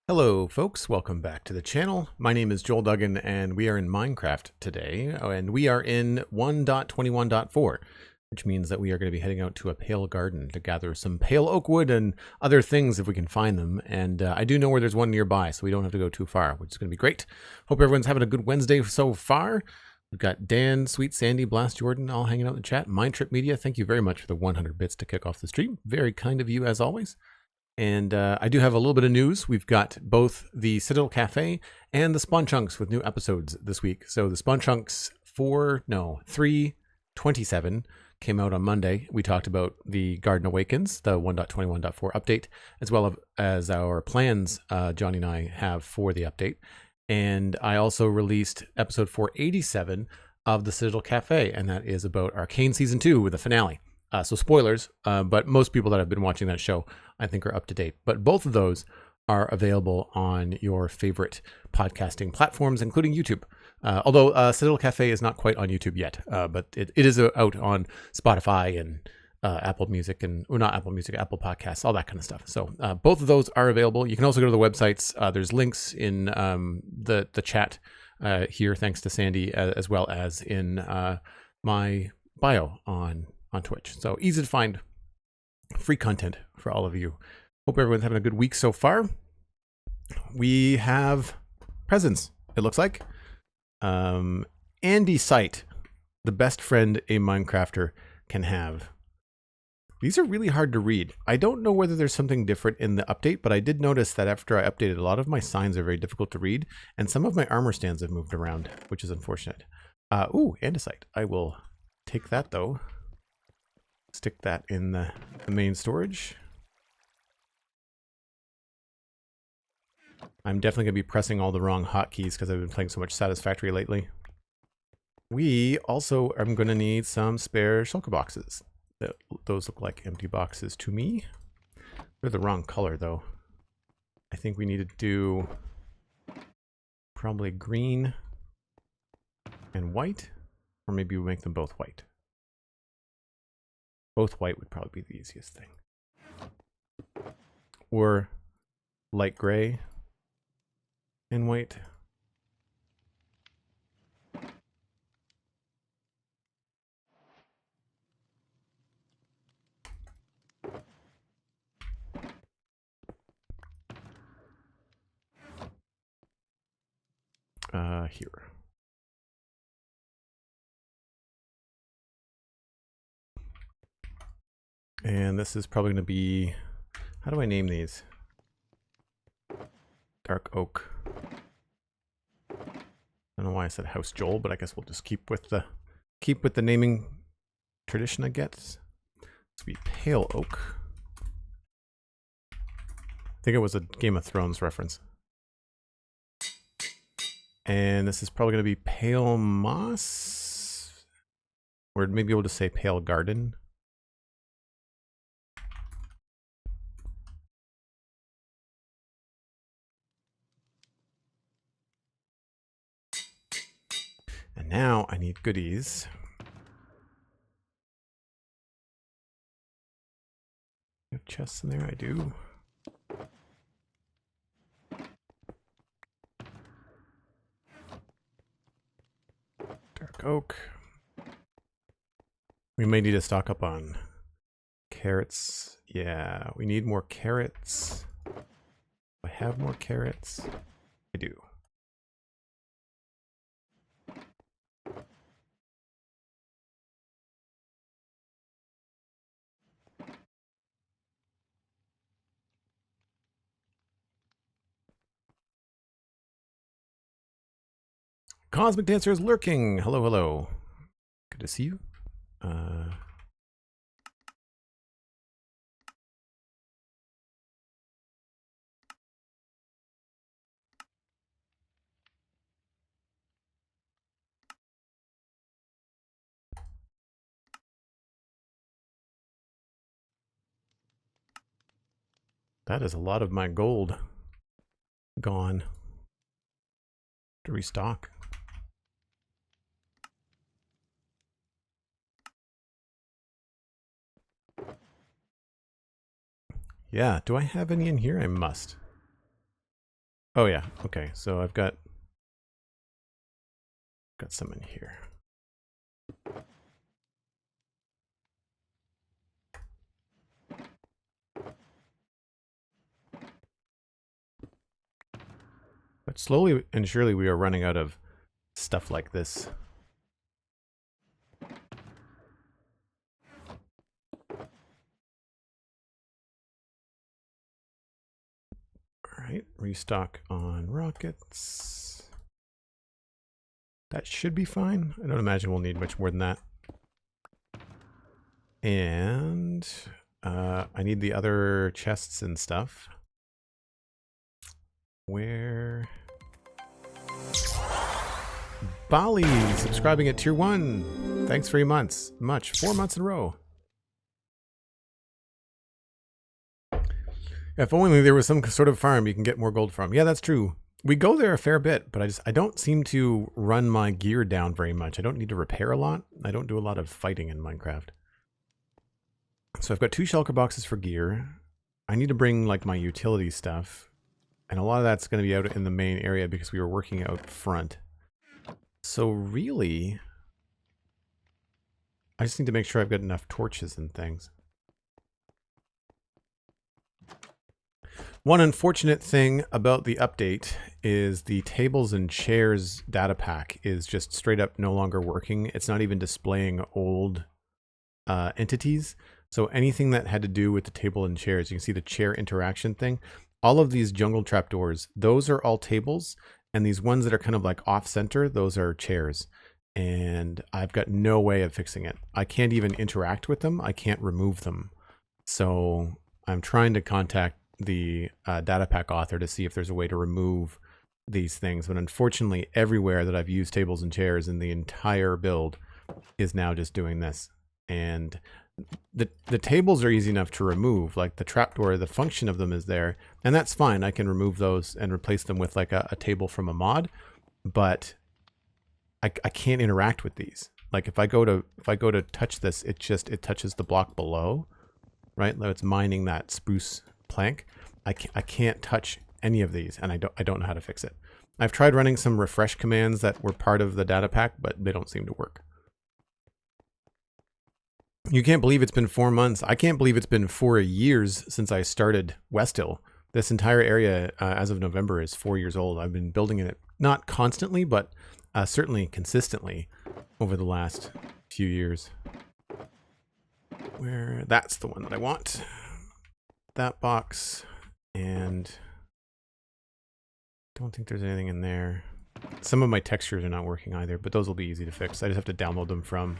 Hello folks, welcome back to the channel. My name is Joel Duggan and we are in Minecraft today, and we are in 1.21.4, which means that we are going to be heading out to a pale garden to gather some pale oak wood and other things if we can find them. And I do know where there's one nearby, so we don't have to go too far, which is going to be great. Hope everyone's having a good Wednesday so far. We've got Dan, SweetSandi, Blast Jordan all hanging out in the chat. MindTripMedia, thank you very much for the 100 bits to kick off the stream. Very kind of you as always. And I do have a little bit of news. We've got both the Citadel Cafe and the Spawn Chunks with new episodes this week. So the Spawn Chunks 3.27 came out on Monday. We talked about the Garden Awakens, the 1.21.4 update, as well as our plans Johnny and I have for the update. And I also released episode 487 of the Citadel Cafe, and that is about Arcane Season 2 with the finale. So spoilers, but most people that have been watching that show, I think, are up to date. But both of those are available on your favorite podcasting platforms, including YouTube. Although Citadel Cafe is not quite on YouTube yet, but it is out on Spotify and Apple Music or not Apple Music, Apple Podcasts, all that kind of stuff. So both of those are available. You can also go to the websites. There's links in the chat here, thanks to Sandy, as well as in my bio on Twitch. So easy to find free content for all of you. Hope everyone's having a good week so far. We have presents, it looks like. Andy Sight, the best friend a Minecrafter can have. These are really hard to read. I don't know whether there's something different in the update, but I did notice that after I updated, a lot of my signs are very difficult to read, and some of my armor stands have moved around, which is unfortunate. Ooh, andesite. I will take that though. Stick that in the main storage. I'm definitely going to be pressing all the wrong hotkeys because I've been playing so much Satisfactory lately. We also are going to need some spare shulker boxes. Those look like empty boxes to me. They're the wrong color though. I think we need to do probably green and white, or maybe we make them both white. Both white would probably be the easiest thing. Or light gray and white. Here. And this is probably going to be, how do I name these? Dark oak. I don't know why I said House Joel, but I guess we'll just keep with the naming tradition, I guess. This will be pale oak. I think it was a Game of Thrones reference. And this is probably going to be pale moss, or maybe we'll just say pale garden. And now I need goodies. You have chests in there? I do. Dark oak. We may need to stock up on carrots. Yeah, we need more carrots. Do I have more carrots? I do. Cosmic Dancer is lurking. Hello, hello. Good to see you. That is a lot of my gold gone to restock. Yeah, do I have any in here? I must. Oh yeah, okay. So I've got some in here. But slowly and surely we are running out of stuff like this. All right, restock on rockets. That should be fine. I don't imagine we'll need much more than that. And I need the other chests and stuff. Where? Bali subscribing at tier 1. Thanks for 3 months. 4 months in a row. If only there was some sort of farm you can get more gold from. Yeah, that's true. We go there a fair bit, but I don't seem to run my gear down very much. I don't need to repair a lot. I don't do a lot of fighting in Minecraft. So I've got 2 shulker boxes for gear. I need to bring like my utility stuff. And a lot of that's going to be out in the main area because we were working out front. So really, I just need to make sure I've got enough torches and things. One unfortunate thing about the update is the tables and chairs data pack is just straight up no longer working. It's not even displaying old entities. So anything that had to do with the table and chairs, you can see the chair interaction thing. All of these jungle trapdoors, those are all tables. And these ones that are kind of like off center, those are chairs. And I've got no way of fixing it. I can't even interact with them. I can't remove them. So I'm trying to contact the data pack author to see if there's a way to remove these things. But unfortunately, everywhere that I've used tables and chairs in the entire build is now just doing this. And the tables are easy enough to remove, like the trapdoor, the function of them is there, and that's fine. I can remove those and replace them with like a table from a mod, but I can't interact with these. Like if I go to touch this, it touches the block below, right? It's mining that spruce plank. I can't touch any of these, and I don't know how to fix it. I've tried running some refresh commands that were part of the data pack, but they don't seem to work. You can't believe it's been 4 months. I can't believe it's been 4 years since I started West Hill. This entire area, as of November, is 4 years old. I've been building it, not constantly, but certainly consistently over the last few years. That's the one that I want. That box, and don't think there's anything in there. Some of my textures are not working either, but those will be easy to fix. I just have to download them from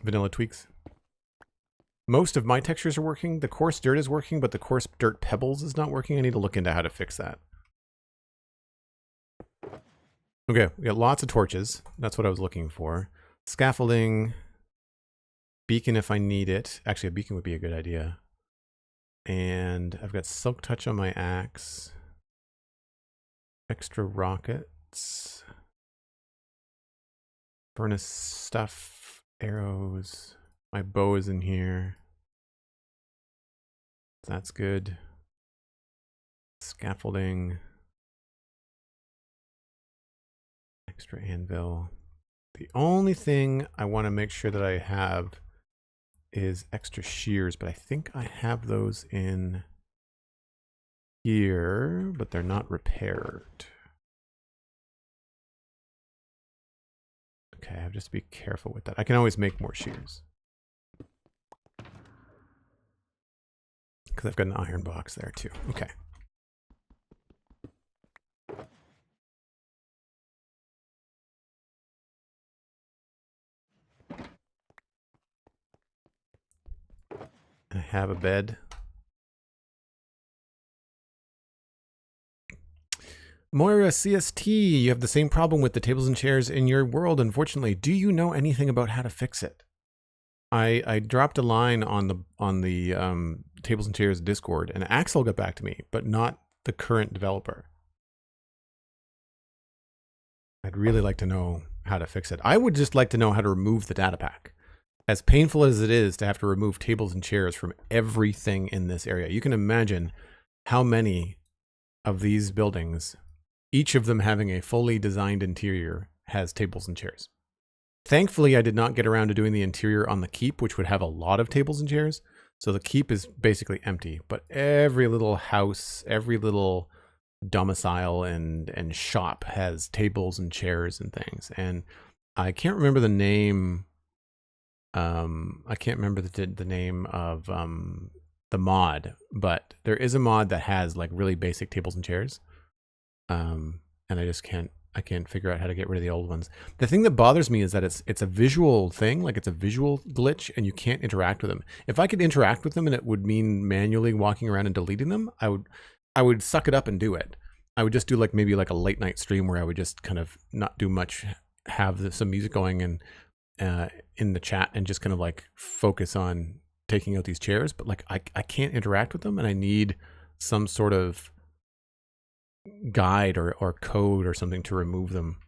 Vanilla Tweaks. Most of my textures are working. The coarse dirt is working, but the coarse dirt pebbles is not working. I need to look into how to fix that. Okay, we got lots of torches. That's what I was looking for. Scaffolding. Beacon if I need it. Actually, a beacon would be a good idea. And I've got Silk Touch on my axe. Extra rockets. Furnace stuff. Arrows. My bow is in here. That's good. Scaffolding. Extra anvil. The only thing I want to make sure that I have is extra shears, but I think I have those in here, but they're not repaired. Okay, I have to be careful with that. I can always make more shears. Because I've got an iron box there too. Okay. I have a bed. Moira CST, you have the same problem with the tables and chairs in your world, unfortunately. Do you know anything about how to fix it? I dropped a line on the tables and chairs Discord, and Axel got back to me, but not the current developer. I'd really like to know how to fix it. I would just like to know how to remove the data pack. as painful as it is to have to remove tables and chairs from everything in this area, you can imagine how many of these buildings, each of them having a fully designed interior, has tables and chairs. Thankfully, I did not get around to doing the interior on the keep, which would have a lot of tables and chairs. So the keep is basically empty, but every little house, every little domicile and shop has tables and chairs and things. And I can't remember the name. I can't remember the name of the mod, but there is a mod that has like really basic tables and chairs. And I can't figure out how to get rid of the old ones. The thing that bothers me is that it's a visual thing, like it's a visual glitch, and you can't interact with them. If I could interact with them and it would mean manually walking around and deleting them, I would suck it up and do it. I would just do like maybe like a late night stream where I would just kind of not do much, have some music going and in the chat and just kind of like focus on taking out these chairs. But like I can't interact with them, and I need some sort of guide or code or something to remove them.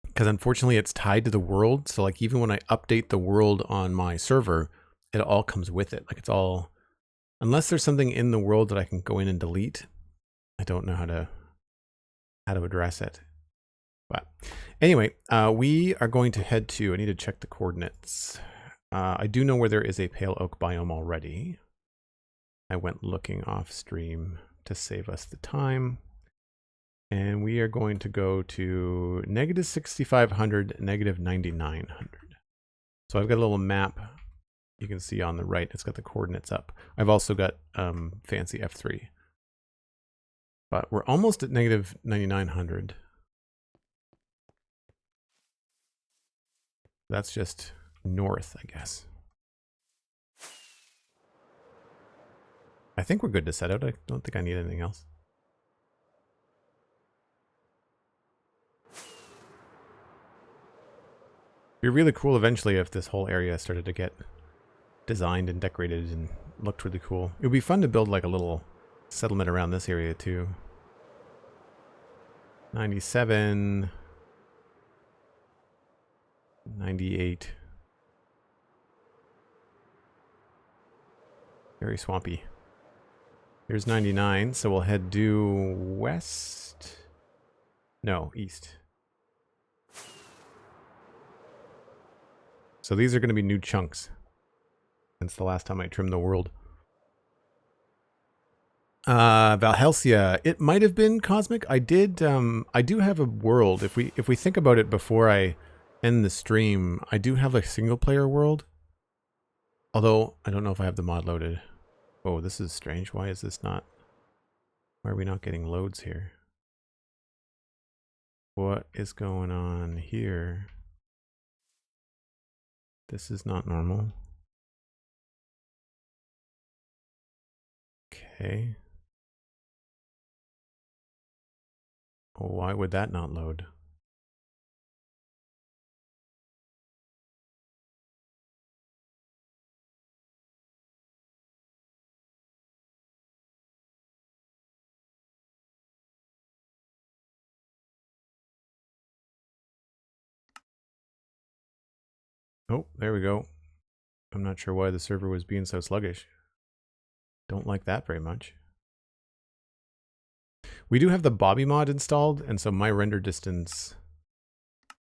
Because unfortunately it's tied to the world. So like even when I update the world on my server, it all comes with it. Like it's all, unless there's something in the world that I can go in and delete, I don't know how to address it. But anyway, we are going to head to, I need to check the coordinates. I do know where there is a pale oak biome already. I went looking off stream to save us the time. And we are going to go to negative 6,500, negative 9,900. So I've got a little map you can see on the right. It's got the coordinates up. I've also got fancy F3. But we're almost at negative 9,900. That's just north, I guess. I think we're good to set out. I don't think I need anything else. It'd be really cool eventually if this whole area started to get designed and decorated and looked really cool. It would be fun to build like a little settlement around this area too. 97, 98. Very swampy. Here's 99, so we'll head due west. No, east. So these are going to be new chunks since the last time I trimmed the world. Valhelsia, it might have been cosmic. I do have a world. If we think about it before I end the stream, I do have a single player world. Although I don't know if I have the mod loaded. Oh, this is strange. Why is this not? Why are we not getting loads here? What is going on here? This is not normal. Okay. Oh, why would that not load? Oh, there we go. I'm not sure why the server was being so sluggish. Don't like that very much. We do have the Bobby mod installed, and so my render distance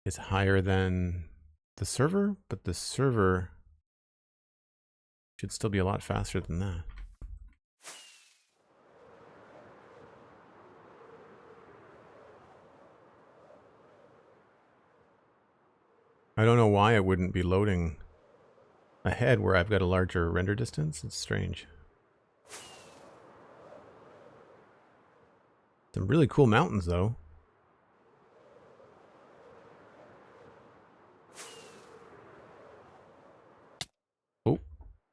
is higher than the server, but the server should still be a lot faster than that. I don't know why it wouldn't be loading ahead where I've got a larger render distance. It's strange. Some really cool mountains though. Oh,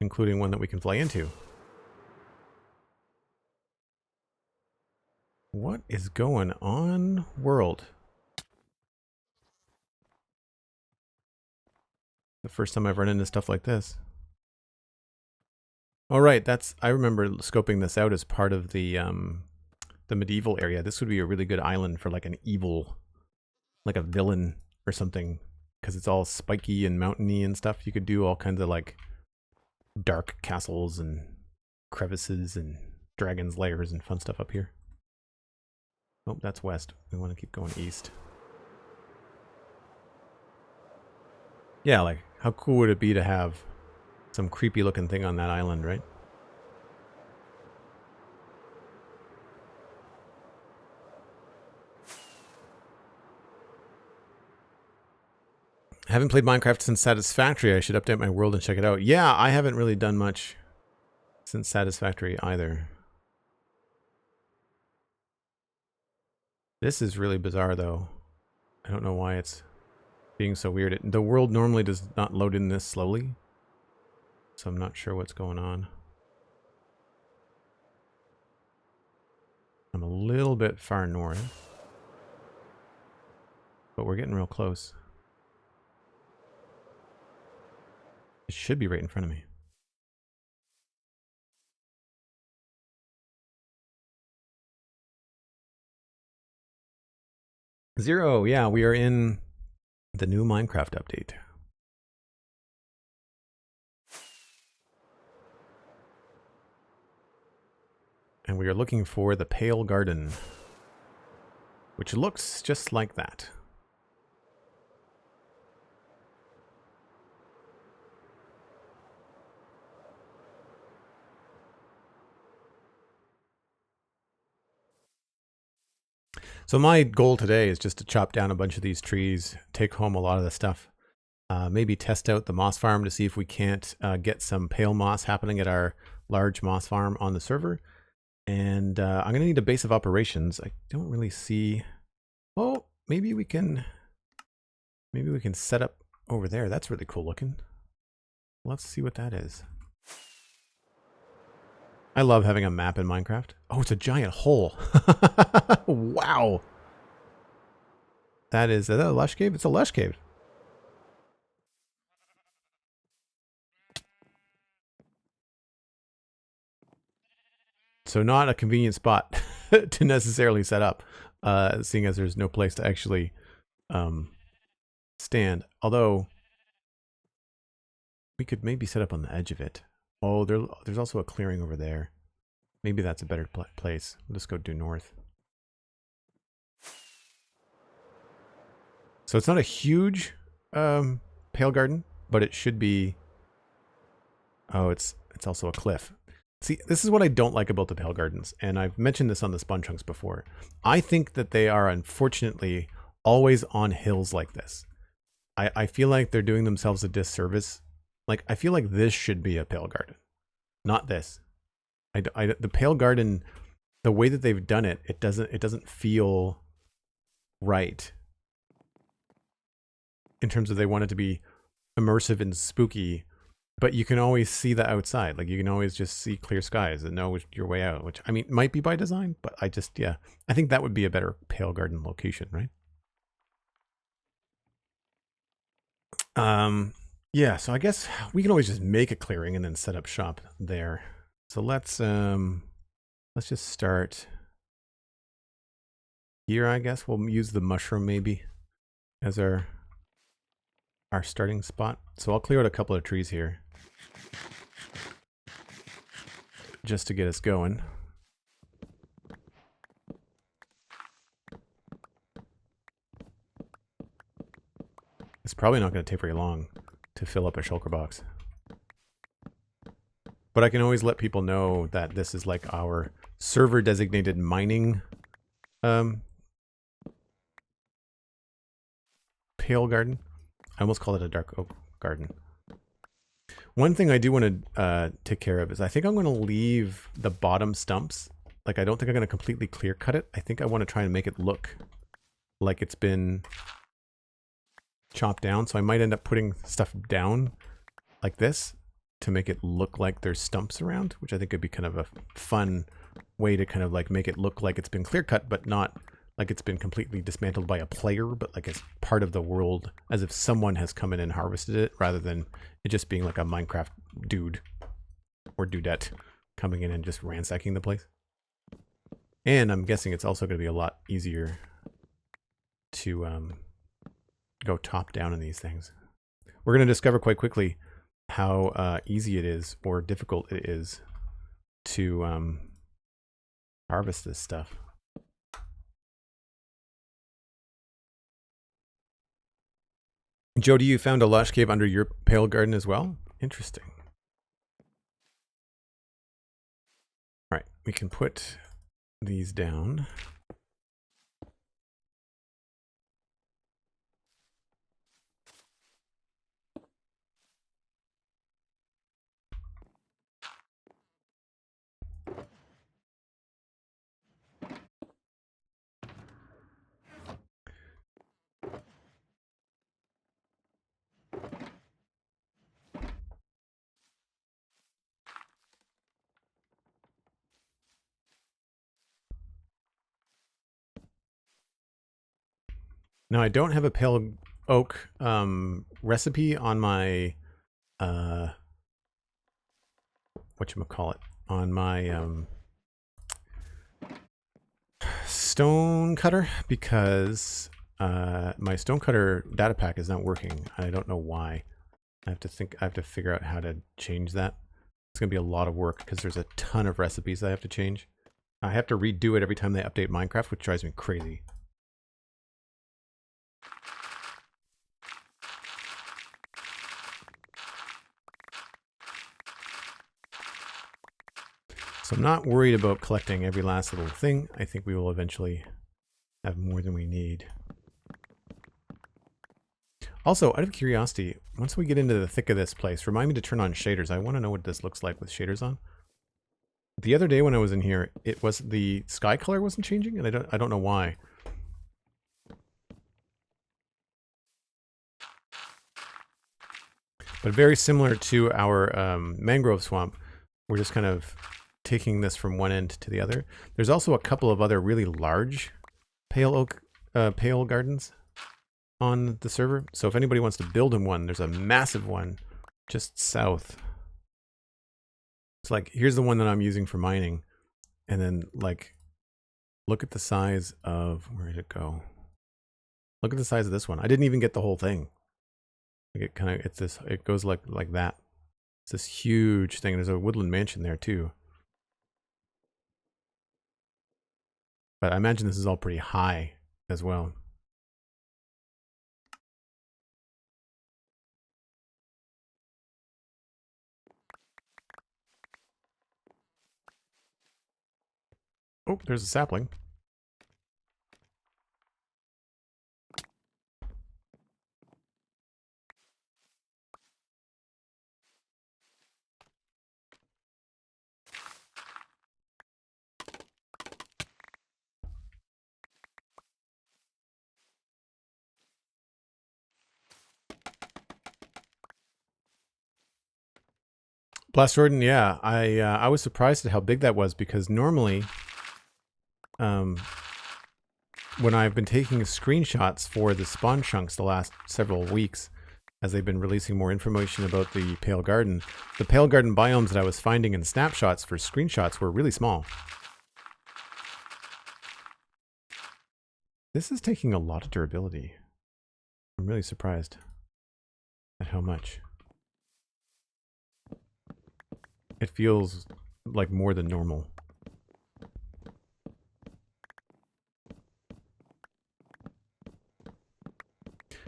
including one that we can fly into. What is going on, world? The first time I've run into stuff like this. All right, I remember scoping this out as part of the medieval area. This would be a really good island for like an evil, like a villain or something, because it's all spiky and mountainy and stuff. You could do all kinds of like dark castles and crevices and dragons' lairs and fun stuff up here. Oh, that's west. We want to keep going east. Yeah, like, how cool would it be to have some creepy looking thing on that island, right? I haven't played Minecraft since Satisfactory. I should update my world and check it out. Yeah, I haven't really done much since Satisfactory either. This is really bizarre, though. I don't know why it's being so weird. The world normally does not load in this slowly, so I'm not sure what's going on. I'm a little bit far north, but we're getting real close. It should be right in front of me. Zero, yeah, we are in the new Minecraft update. And we are looking for the Pale Garden, which looks just like that. So my goal today is just to chop down a bunch of these trees, take home a lot of the stuff, maybe test out the moss farm to see if we can't get some pale moss happening at our large moss farm on the server. And I'm going to need a base of operations. I don't really see... Oh, maybe we can set up over there. That's really cool looking. Let's see what that is. I love having a map in Minecraft. Oh, it's a giant hole. Wow. Is that a lush cave? It's a lush cave. So not a convenient spot to necessarily set up, seeing as there's no place to actually stand. Although, we could maybe set up on the edge of it. Oh, there's also a clearing over there. Maybe that's a better place. We'll just go due north. So it's not a huge pale garden, but it should be... Oh, it's also a cliff. See, this is what I don't like about the pale gardens, and I've mentioned this on the Spawn Chunks before. I think that they are, unfortunately, always on hills like this. I feel like they're doing themselves a disservice. Like, I feel like this should be a pale garden, not this. The pale garden, the way that they've done it, it doesn't feel right. In terms of they want it to be immersive and spooky, but you can always see the outside. Like, you can always just see clear skies and know your way out, which, I mean, might be by design, but I think that would be a better pale garden location, right? Yeah, so I guess we can always just make a clearing and then set up shop there. So let's just start here, I guess. We'll use the mushroom maybe as our starting spot. So I'll clear out a couple of trees here just to get us going. It's probably not going to take very long to fill up a shulker box. But I can always let people know that this is like our server designated mining pale garden. I almost call it a dark oak garden. One thing I do want to take care of is I think I'm going to leave the bottom stumps. Like, I don't think I'm going to completely clear cut it. I think I want to try and make it look like it's been chopped down. So I might end up putting stuff down like this to make it look like there's stumps around, which I think would be kind of a fun way to kind of like make it look like it's been clear cut, but not like it's been completely dismantled by a player, but like it's part of the world, as if someone has come in and harvested it, rather than it just being like a Minecraft dude or dudette coming in and just ransacking the place. And I'm guessing it's also going to be a lot easier to go top down in these things. We're going to discover quite quickly how easy it is or difficult it is to harvest this stuff. Jody, you found a lush cave under your pale garden as well? Interesting. All right, we can put these down. Now, I don't have a pale oak recipe on my whatchamacallit, on my stone cutter, because my stone cutter data pack is not working. I don't know why. I have to figure out how to change that. It's gonna be a lot of work because there's a ton of recipes I have to change. I have to redo it every time they update Minecraft, which drives me crazy. So I'm not worried about collecting every last little thing. I think we will eventually have more than we need. Also, out of curiosity, once we get into the thick of this place, remind me to turn on shaders. I want to know what this looks like with shaders on. The other day when I was in here, it was the sky color wasn't changing, and I don't know why. But very similar to our mangrove swamp, we're just kind of taking this from one end to the other. There's also a couple of other really large pale oak pale gardens on the server. So if anybody wants to build in one, there's a massive one just south. It's like, here's the one that I'm using for mining. And then like, look at the size of, where did it go? Look at the size of this one. I didn't even get the whole thing. Like it goes like that. It's this huge thing. There's a woodland mansion there too. But I imagine this is all pretty high as well. Oh, there's a sapling. Blast Jordan, yeah, I was surprised at how big that was, because normally, when I've been taking screenshots for the spawn chunks the last several weeks, as they've been releasing more information about the Pale Garden, the Pale Garden biomes that I was finding in snapshots for screenshots were really small. This is taking a lot of durability. I'm really surprised at how much. It feels like more than normal.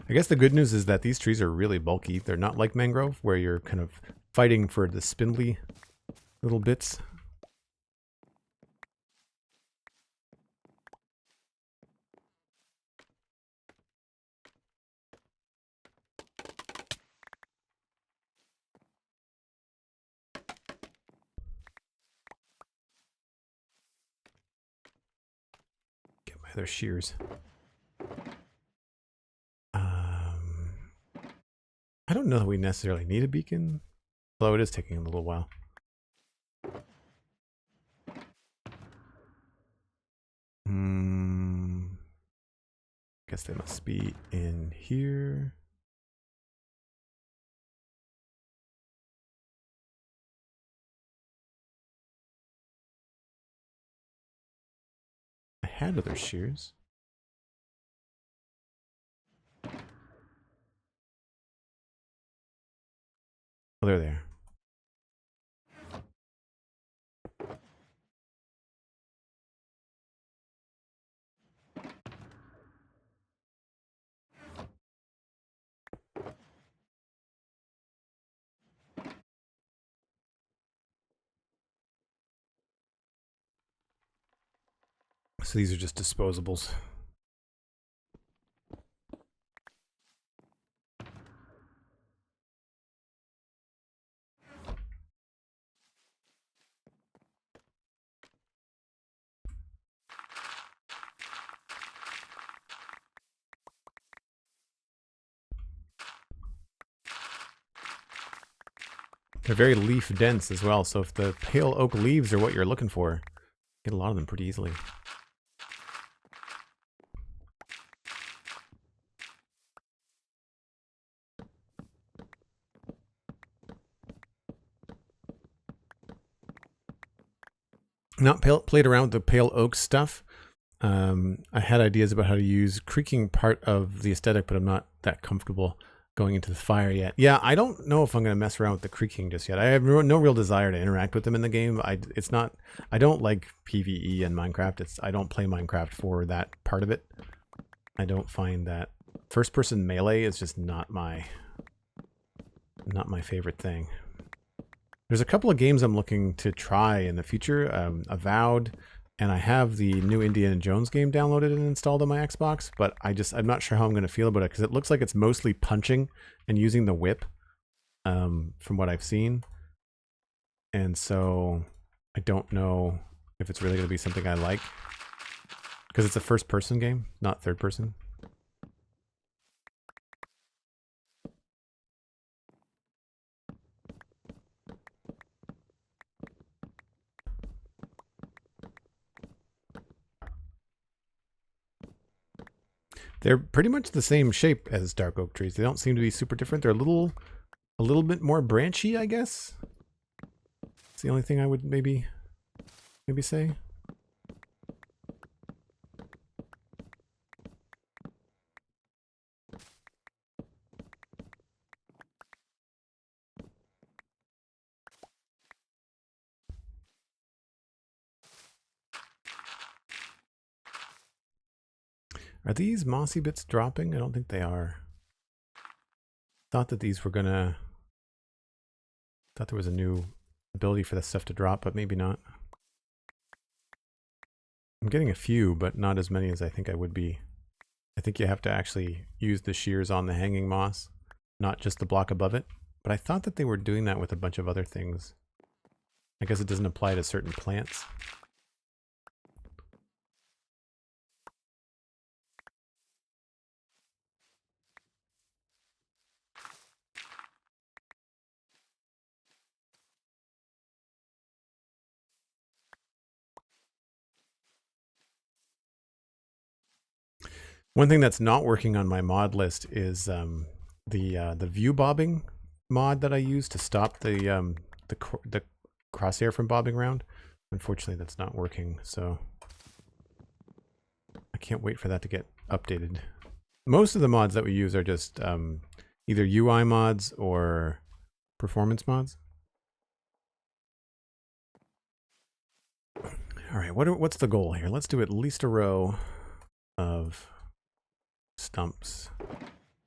I guess the good news is that these trees are really bulky. They're not like mangrove, where you're kind of fighting for the spindly little bits. Get my other shears. I don't know that we necessarily need a beacon, although it is taking a little while. Guess they must be in here. I had other shears. Oh, they're there. So these are just disposables. They're very leaf dense as well, so if the pale oak leaves are what you're looking for, get a lot of them pretty easily. Not played around with the pale oak stuff. I had ideas about how to use creaking part of the aesthetic, but I'm not that comfortable going into the fire yet. Yeah, I don't know if I'm going to mess around with the creaking just yet. I have no real desire to interact with them in the game. I don't like PvE in Minecraft. I don't play Minecraft for that part of it. I don't find that first-person melee is just not my favorite thing. There's a couple of games I'm looking to try in the future. Avowed, and I have the new Indiana Jones game downloaded and installed on my Xbox, but I'm not sure how I'm going to feel about it because it looks like it's mostly punching and using the whip, from what I've seen. And so I don't know if it's really going to be something I like because it's a first-person game, not third-person. They're pretty much the same shape as dark oak trees. They don't seem to be super different. They're a little bit more branchy, I guess. It's the only thing I would maybe say. Are these mossy bits dropping? I don't think they are. Thought that these were gonna... Thought there was a new ability for this stuff to drop, but maybe not. I'm getting a few, but not as many as I think I would be. I think you have to actually use the shears on the hanging moss, not just the block above it. But I thought that they were doing that with a bunch of other things. I guess it doesn't apply to certain plants. One thing that's not working on my mod list is the view bobbing mod that I use to stop the crosshair from bobbing around. Unfortunately, that's not working, so I can't wait for that to get updated. Most of the mods that we use are just either UI mods or performance mods. All right, what's the goal here? Let's do at least a row of stumps.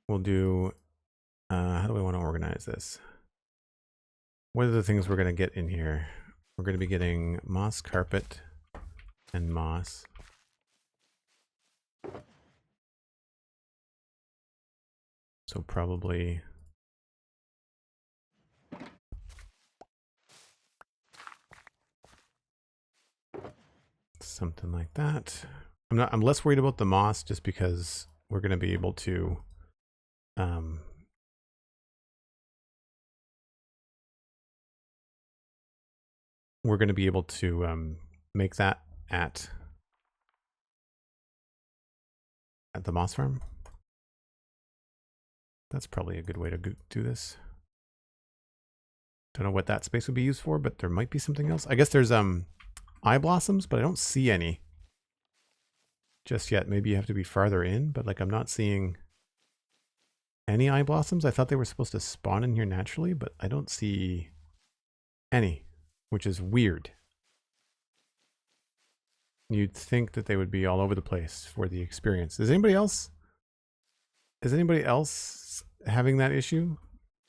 We'll do, how do we want to organize this? What are the things we're going to get in here? We're going to be getting moss carpet and moss. So probably something like that. I'm less worried about the moss just because we're going to be able to make that at the moss farm. That's probably a good way to do this. Don't know what that space would be used for, but there might be something else. I guess there's eye blossoms, but I don't see any just yet. Maybe you have to be farther in, but like I'm not seeing any eye blossoms. I thought they were supposed to spawn in here naturally, but I don't see any, which is weird. You'd think that they would be all over the place for the experience. Is anybody else having that issue?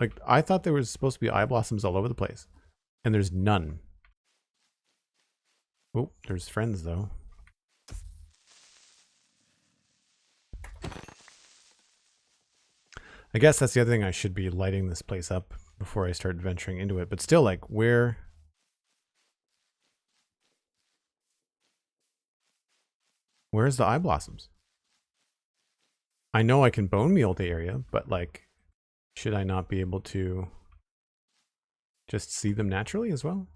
Like, I thought there was supposed to be eye blossoms all over the place, and there's none. Oh, there's friends though. I guess that's the other thing. I should be lighting this place up before I start venturing into it. But still, like, where's the eye blossoms? I know I can bone meal the area, but like, should I not be able to just see them naturally as well?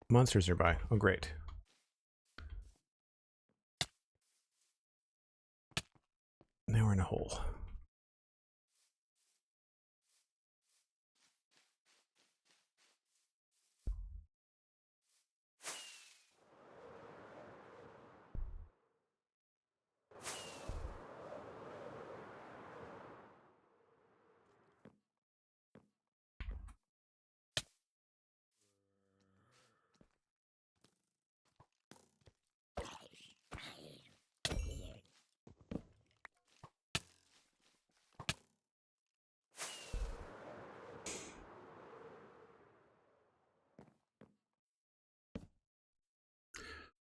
Monsters nearby. Oh, great. Now we're in a hole.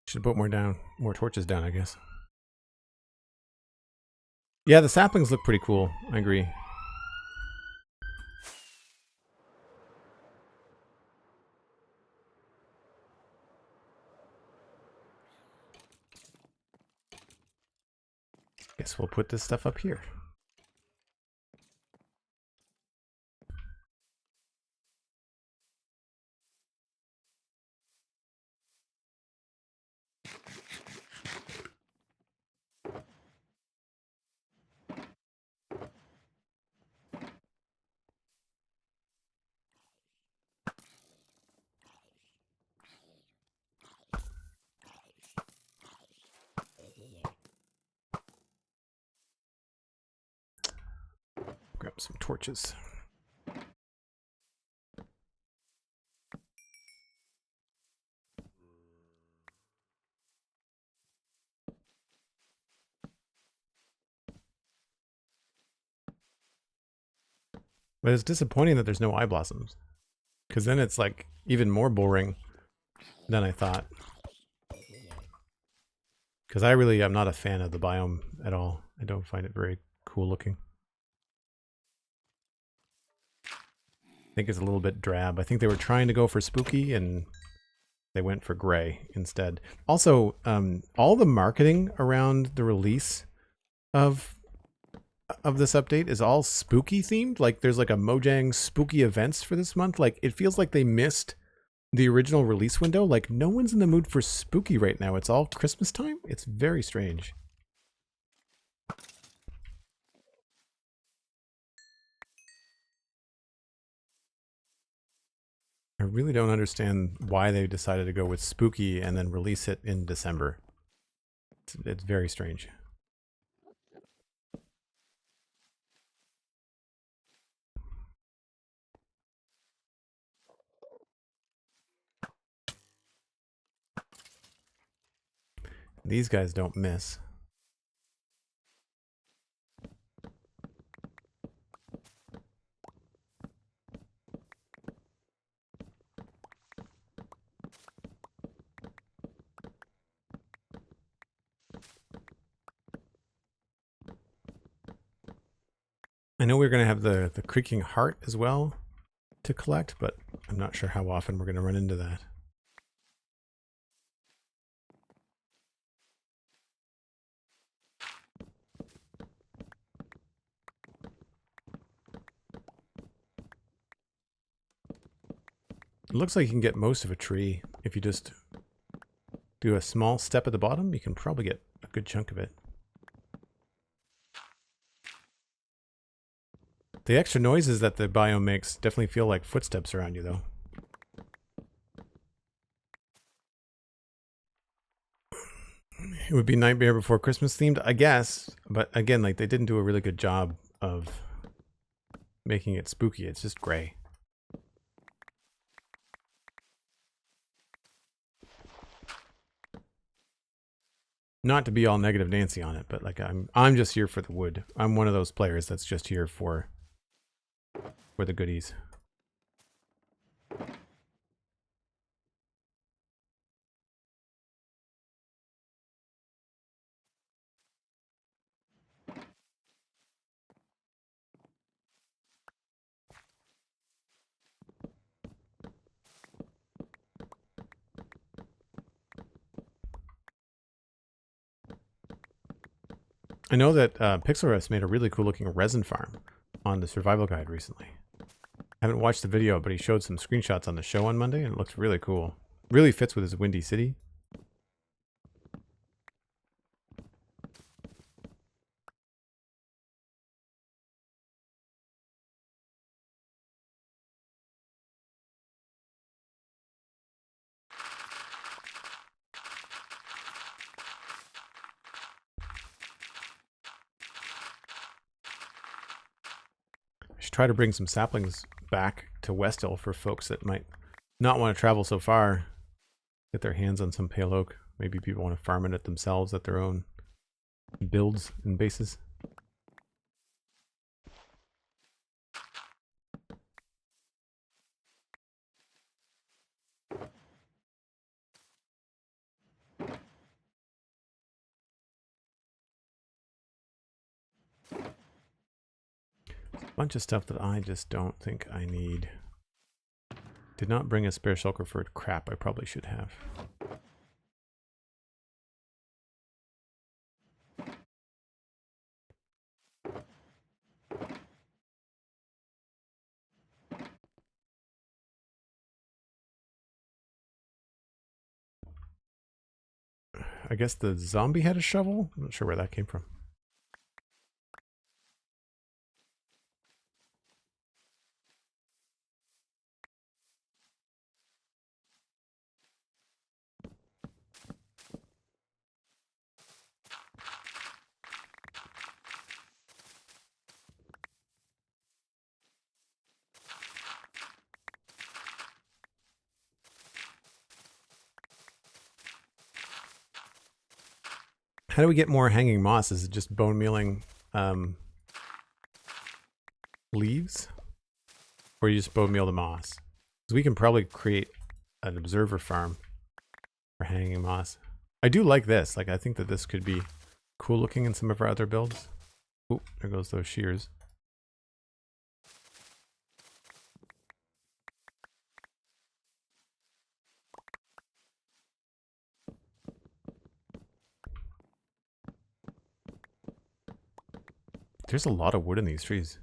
Should put more torches down, I guess. Yeah, the saplings look pretty cool. I agree. Guess we'll put this stuff up here. Grab some torches. But it's disappointing that there's no eye blossoms, because then it's like even more boring than I thought. Because I'm not a fan of the biome at all. I don't find it very cool looking. I think it's a little bit drab. I think they were trying to go for spooky and they went for gray instead. Also, all the marketing around the release of this update is all spooky themed. Like, there's like a Mojang spooky events for this month. Like, it feels like they missed the original release window. Like, no one's in the mood for spooky right now. It's all Christmas time. It's very strange. I really don't understand why they decided to go with spooky and then release it in December. It's very strange. These guys don't miss. I know we're going to have the creaking heart as well to collect, but I'm not sure how often we're going to run into that. It looks like you can get most of a tree if you just do a small step at the bottom. You can probably get a good chunk of it. The extra noises that the biome makes definitely feel like footsteps around you, though. It would be Nightmare Before Christmas themed, I guess. But again, like, they didn't do a really good job of making it spooky. It's just gray. Not to be all negative Nancy on it, but like I'm just here for the wood. I'm one of those players that's just here for the goodies. I know that Pixelrest made a really cool looking resin farm on the survival guide recently. I haven't watched the video, but he showed some screenshots on the show on Monday, and it looks really cool. Really fits with his Windy City. I should try to bring some saplings back to Westhill for folks that might not want to travel so far. Get their hands on some pale oak. Maybe people want to farm it themselves at their own builds and bases. Bunch of stuff that I just don't think I need. Did not bring a spare shulker for crap. I probably should have. I guess the zombie had a shovel. I'm not sure where that came from. How do we get more hanging moss? Is it just bone mealing leaves? Or you just bone meal the moss? Because we can probably create an observer farm for hanging moss. I do like this. Like, I think that this could be cool looking in some of our other builds. Oop, there goes those shears. There's a lot of wood in these trees.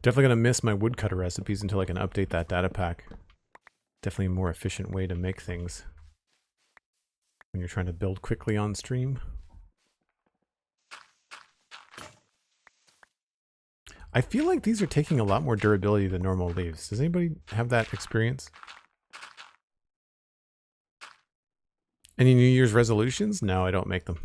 Definitely gonna miss my woodcutter recipes until I can update that data pack. Definitely a more efficient way to make things when you're trying to build quickly on stream. I feel like these are taking a lot more durability than normal leaves. Does anybody have that experience? Any New Year's resolutions? No, I don't make them.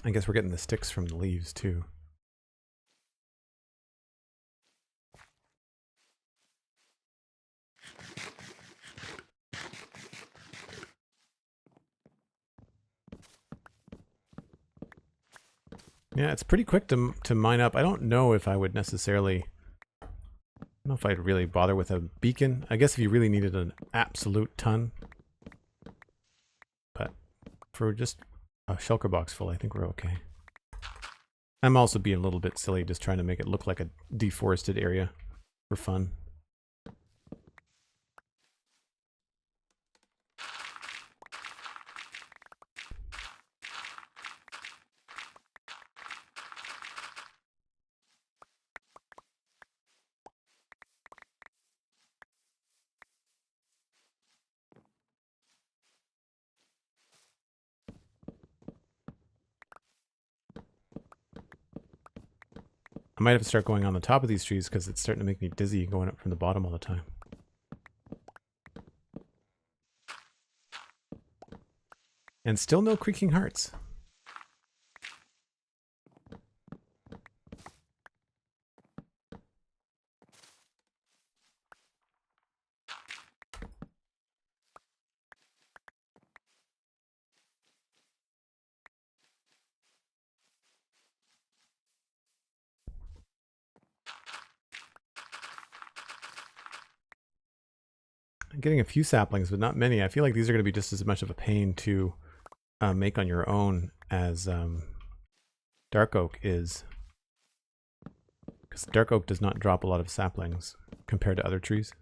I guess we're getting the sticks from the leaves too. Yeah, it's pretty quick to mine up. I don't know if I would necessarily... I don't know if I'd really bother with a beacon. I guess if you really needed an absolute ton, for just a shulker box full, I think we're okay. I'm also being a little bit silly, just trying to make it look like a deforested area for fun. I might have to start going on the top of these trees because it's starting to make me dizzy going up from the bottom all the time. And still no creaking hearts. I'm getting a few saplings, but not many. I feel like these are going to be just as much of a pain to make on your own as dark oak is. Because dark oak does not drop a lot of saplings compared to other trees.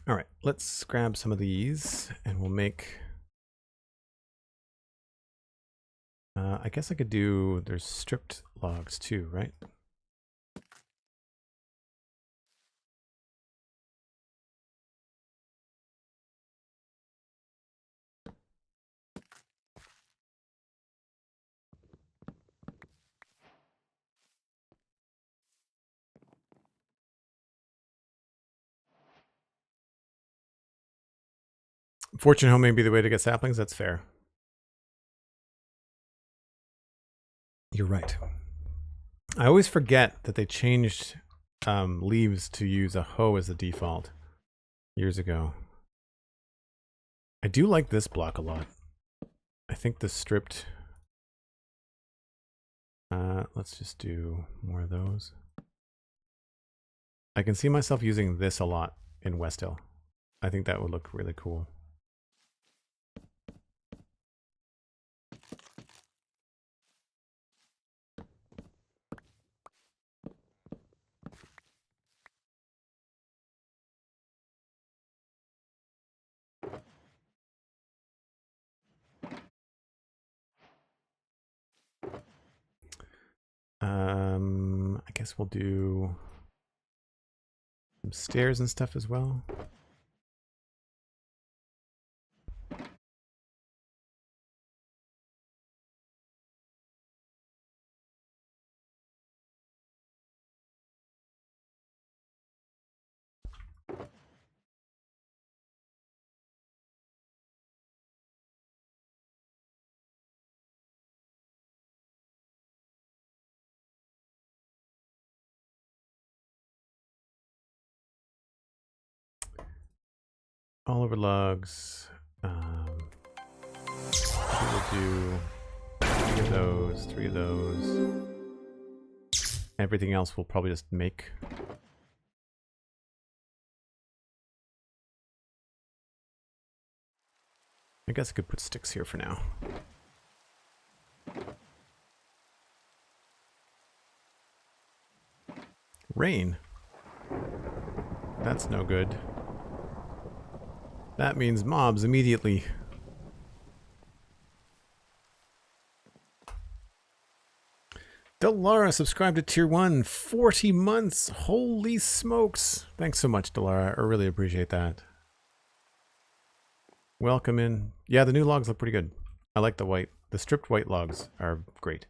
All right, let's grab some of these and we'll make... I guess I could do... There's stripped logs too, right? Fortune home may be the way to get saplings. That's fair. You're right. I always forget that they changed leaves to use a hoe as the default years ago. I do like this block a lot. I think the stripped... let's just do more of those. I can see myself using this a lot in West Hill. I think that would look really cool. I guess we'll do some stairs and stuff as well. All over logs. We'll do 3 of those, 3 of those. Everything else we'll probably just make. I guess I could put sticks here for now. Rain. That's no good. That means mobs immediately. Delara subscribed to tier 1, 40 months. Holy smokes. Thanks so much, Delara. I really appreciate that. Welcome in. Yeah, the new logs look pretty good. I like the white. The stripped white logs are great.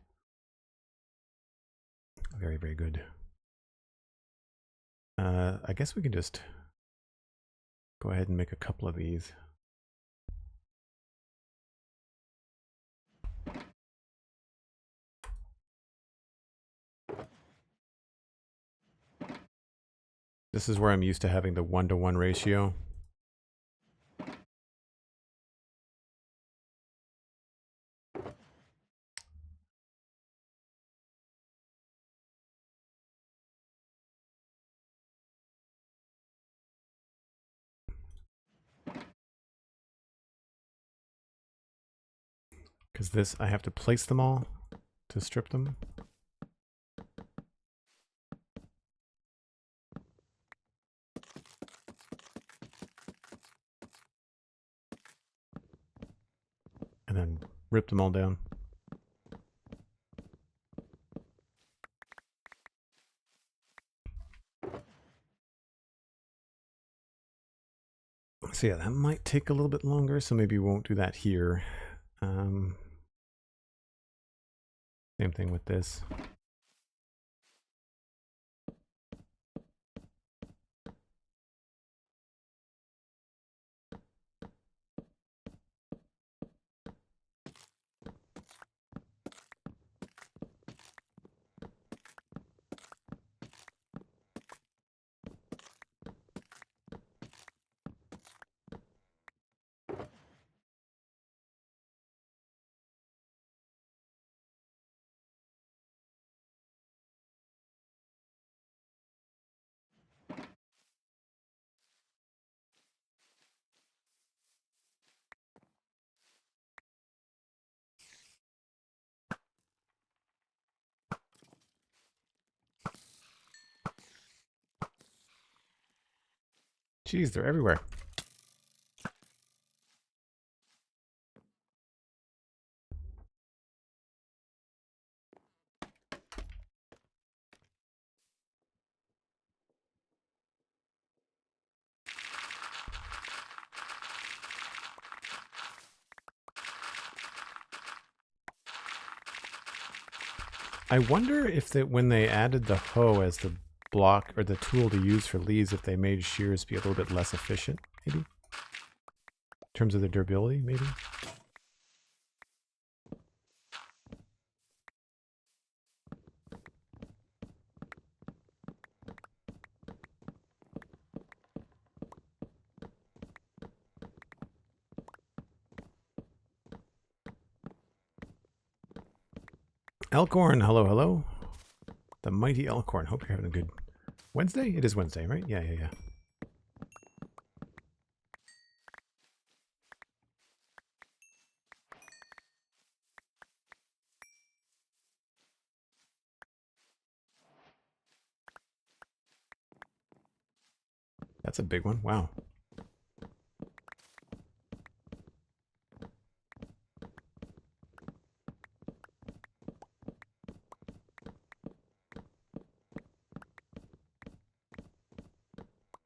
Very, very good. I guess we can just go ahead and make a couple of these. This is where I'm used to having the 1-to-1 ratio. Because this, I have to place them all to strip them. And then rip them all down. So yeah, that might take a little bit longer, so maybe we won't do that here. Same thing with this. Jeez, they're everywhere. I wonder if when they added the hoe as the block or the tool to use for leaves, if they made shears be a little bit less efficient, maybe? In terms of the durability, maybe? Elkhorn, hello, hello. The mighty Elkhorn. Hope you're having a good Wednesday? It is Wednesday, right? Yeah. That's a big one. Wow.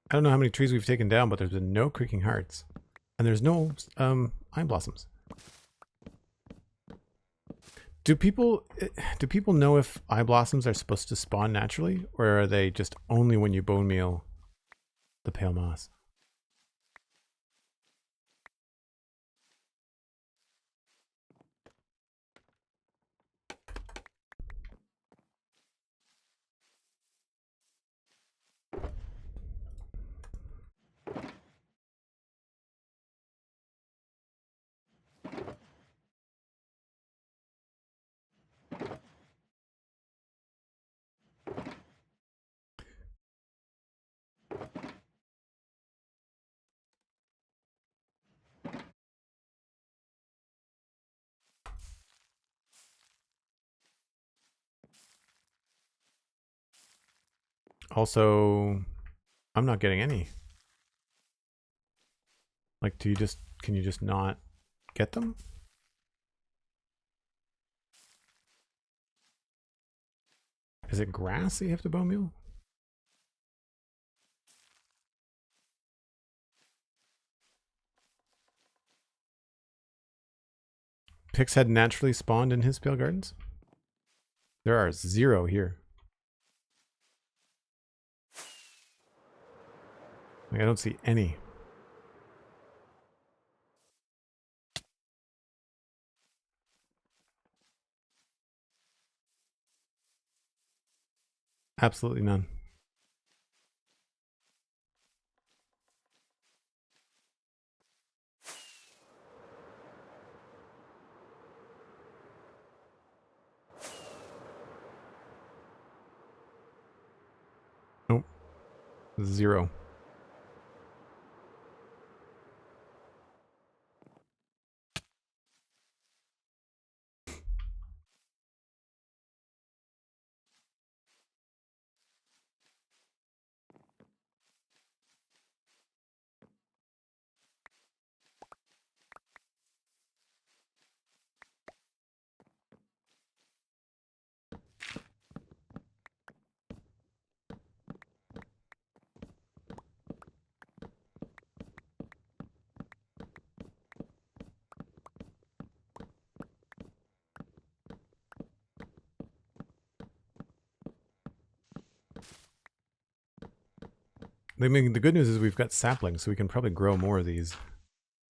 I don't know how many trees we've taken down, but there's been no creaking hearts. And there's no pine blossoms. Do people know if eye blossoms are supposed to spawn naturally, or are they just only when you bone meal the pale moss? Also, I'm not getting any. Like, can you just not get them? Is it grass that you have to bone meal? Pix had naturally spawned in his pale gardens? There are 0 here. Like, I don't see any. Absolutely none. Nope. 0. I mean, the good news is we've got saplings, so we can probably grow more of these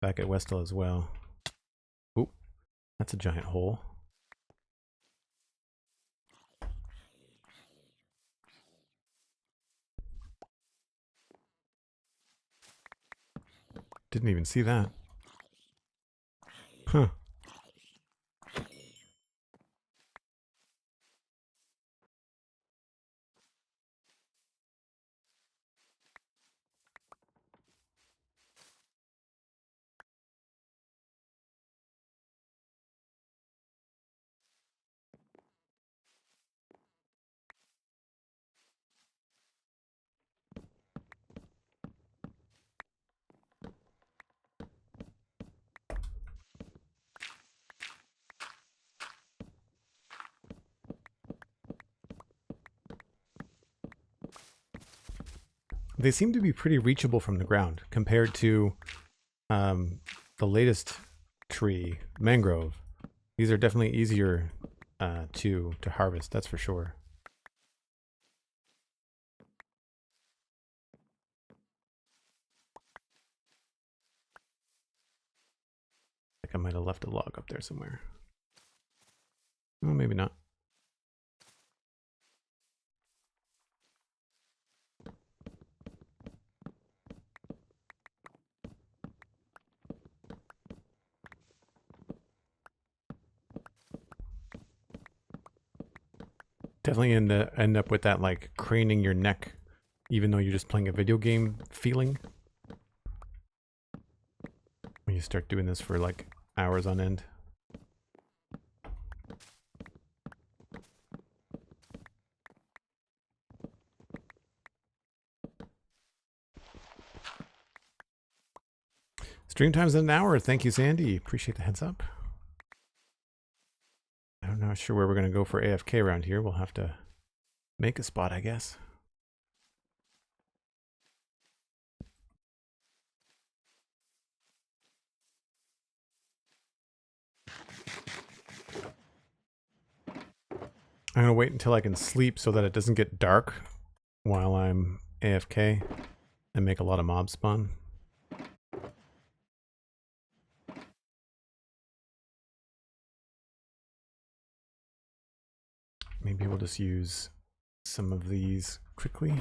back at Westall as well. Oop, that's a giant hole. Didn't even see that. Huh. They seem to be pretty reachable from the ground compared to the latest tree, mangrove. These are definitely easier to harvest, that's for sure. I think I might have left a log up there somewhere. Well, maybe not. Definitely end up with that like craning your neck, even though you're just playing a video game feeling. When you start doing this for like hours on end. Stream time's in an hour. Thank you, Sandy. Appreciate the heads up. I'm not sure where we're going to go for AFK around here. We'll have to make a spot, I guess. I'm going to wait until I can sleep so that it doesn't get dark while I'm AFK and make a lot of mobs spawn. Maybe we'll just use some of these quickly.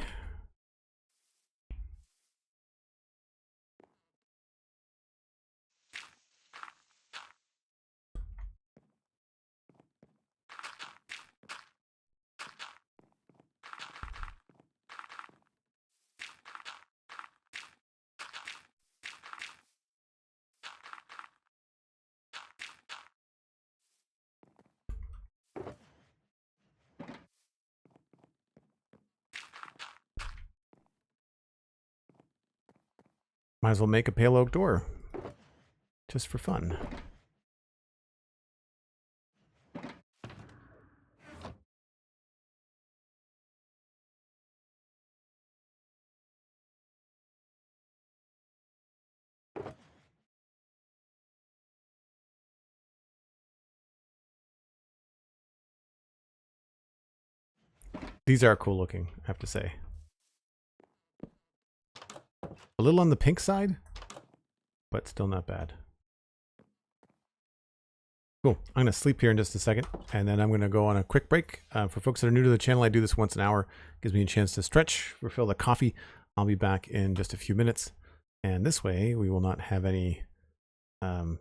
Might as well make a pale oak door, just for fun. These are cool looking, I have to say. A little on the pink side, but still not bad. Cool. I'm going to sleep here in just a second, and then I'm going to go on a quick break. For folks that are new to the channel, I do this once an hour. Gives me a chance to stretch, refill the coffee. I'll be back in just a few minutes, and this way we will not have any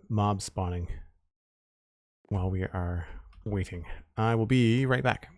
mob spawning while we are waiting. I will be right back.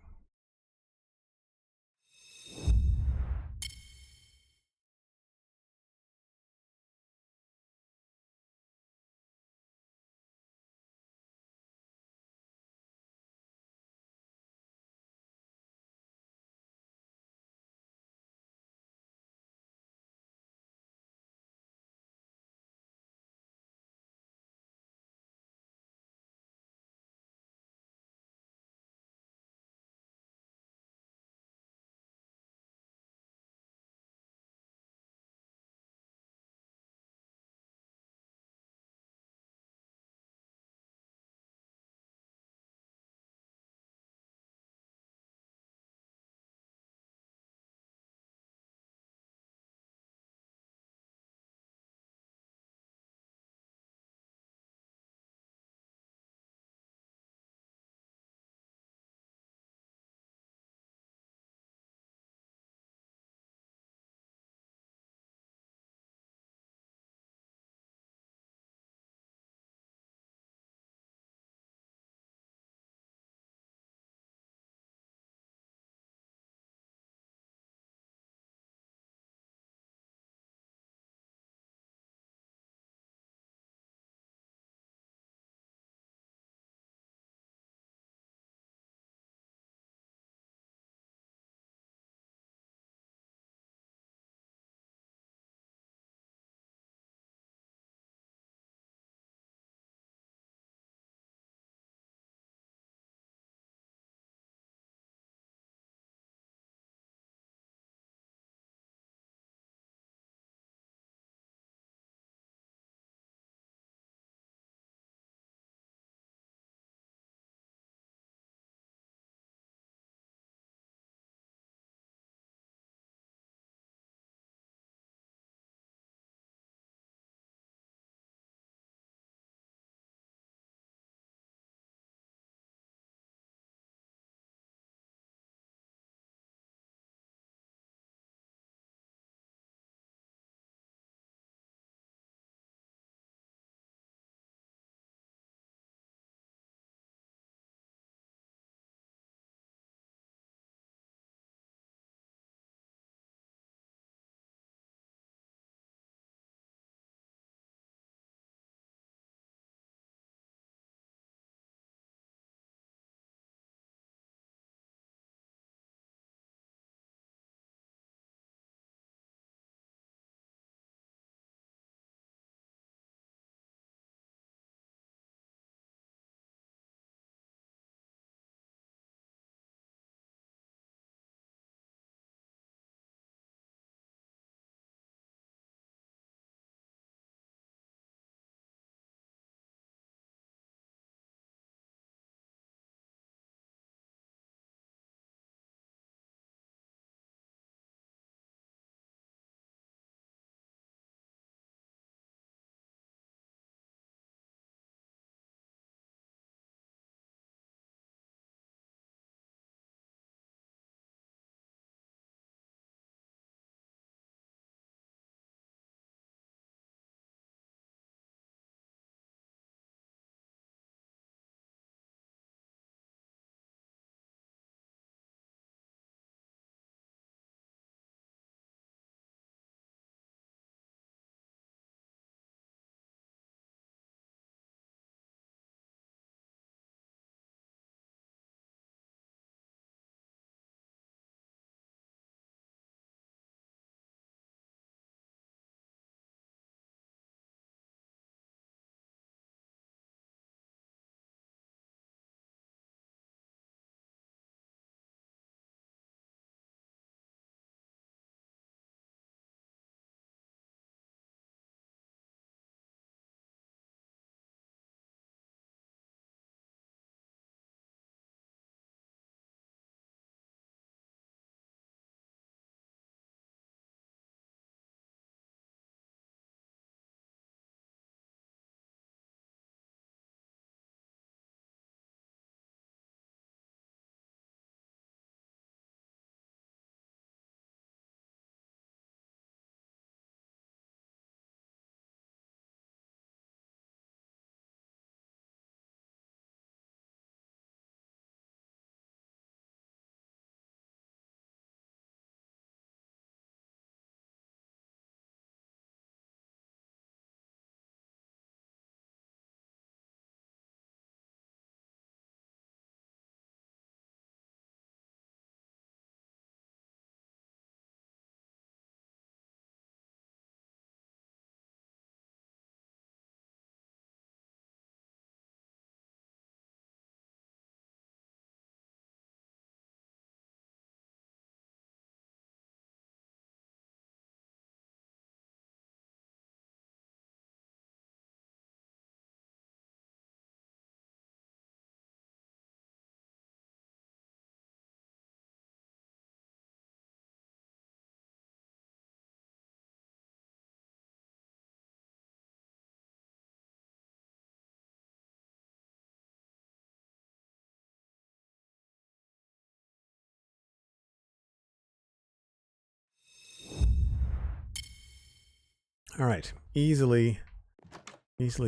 All right, easily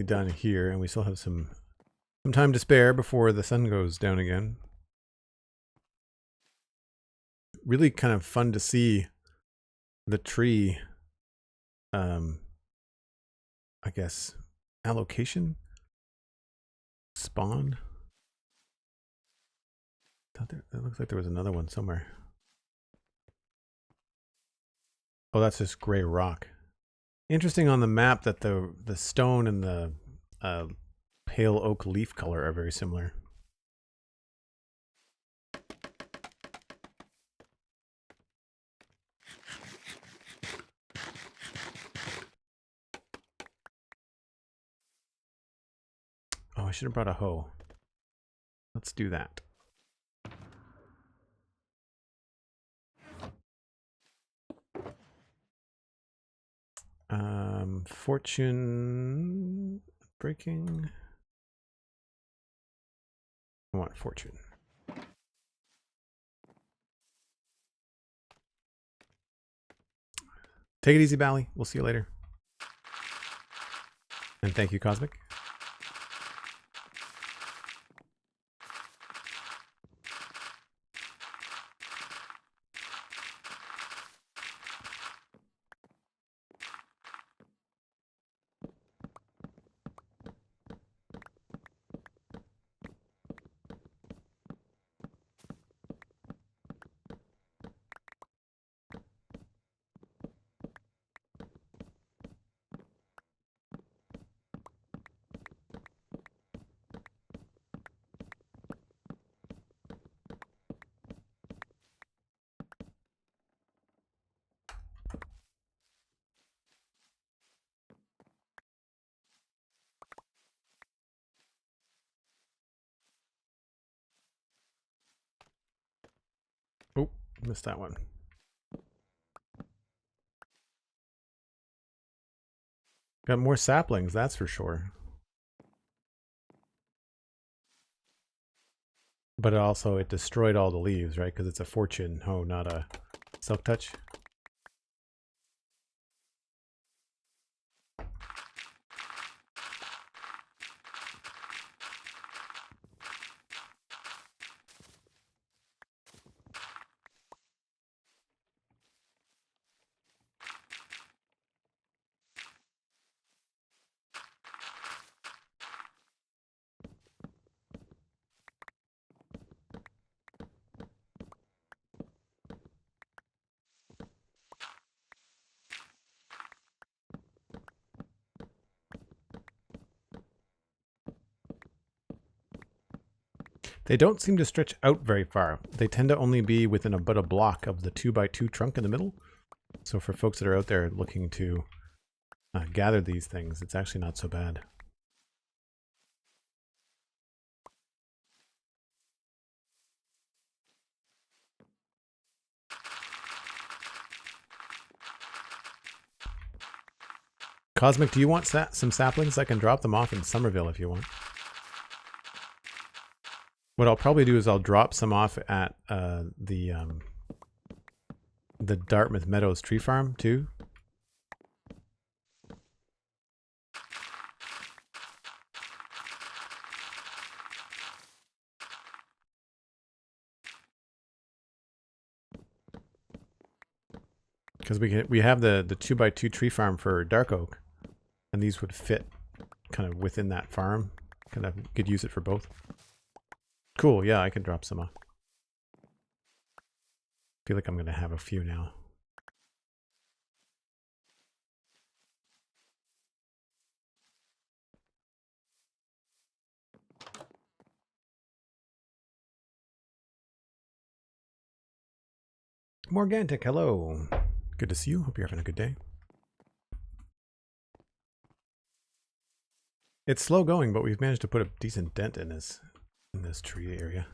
done here, and we still have some time to spare before the sun goes down again. Really kind of fun to see the tree, I guess, allocation, spawn. It looks like there was another one somewhere. Oh, that's just gray rock. Interesting on the map that the stone and the pale oak leaf color are very similar. Oh, I should have brought a hoe. Let's do that. Fortune breaking. I want fortune. Take it easy, Bally. We'll see you later. And thank you, Cosmic. Oh, missed that one. Got more saplings, that's for sure. But it destroyed all the leaves, right? Because it's a fortune hoe, not a silk touch. They don't seem to stretch out very far. They tend to only be within about a block of the 2x2 trunk in the middle. So for folks that are out there looking to gather these things, it's actually not so bad. Cosmic, do you want some saplings? I can drop them off in Somerville if you want. What I'll probably do is I'll drop some off at the Dartmouth Meadows tree farm too. Because we have the 2x2 tree farm for dark oak, and these would fit kind of within that farm. Kind of could use it for both. Cool, yeah, I can drop some off. Feel like I'm gonna have a few now. Morgantic, hello. Good to see you. Hope you're having a good day. It's slow going, but we've managed to put a decent dent in this tree area.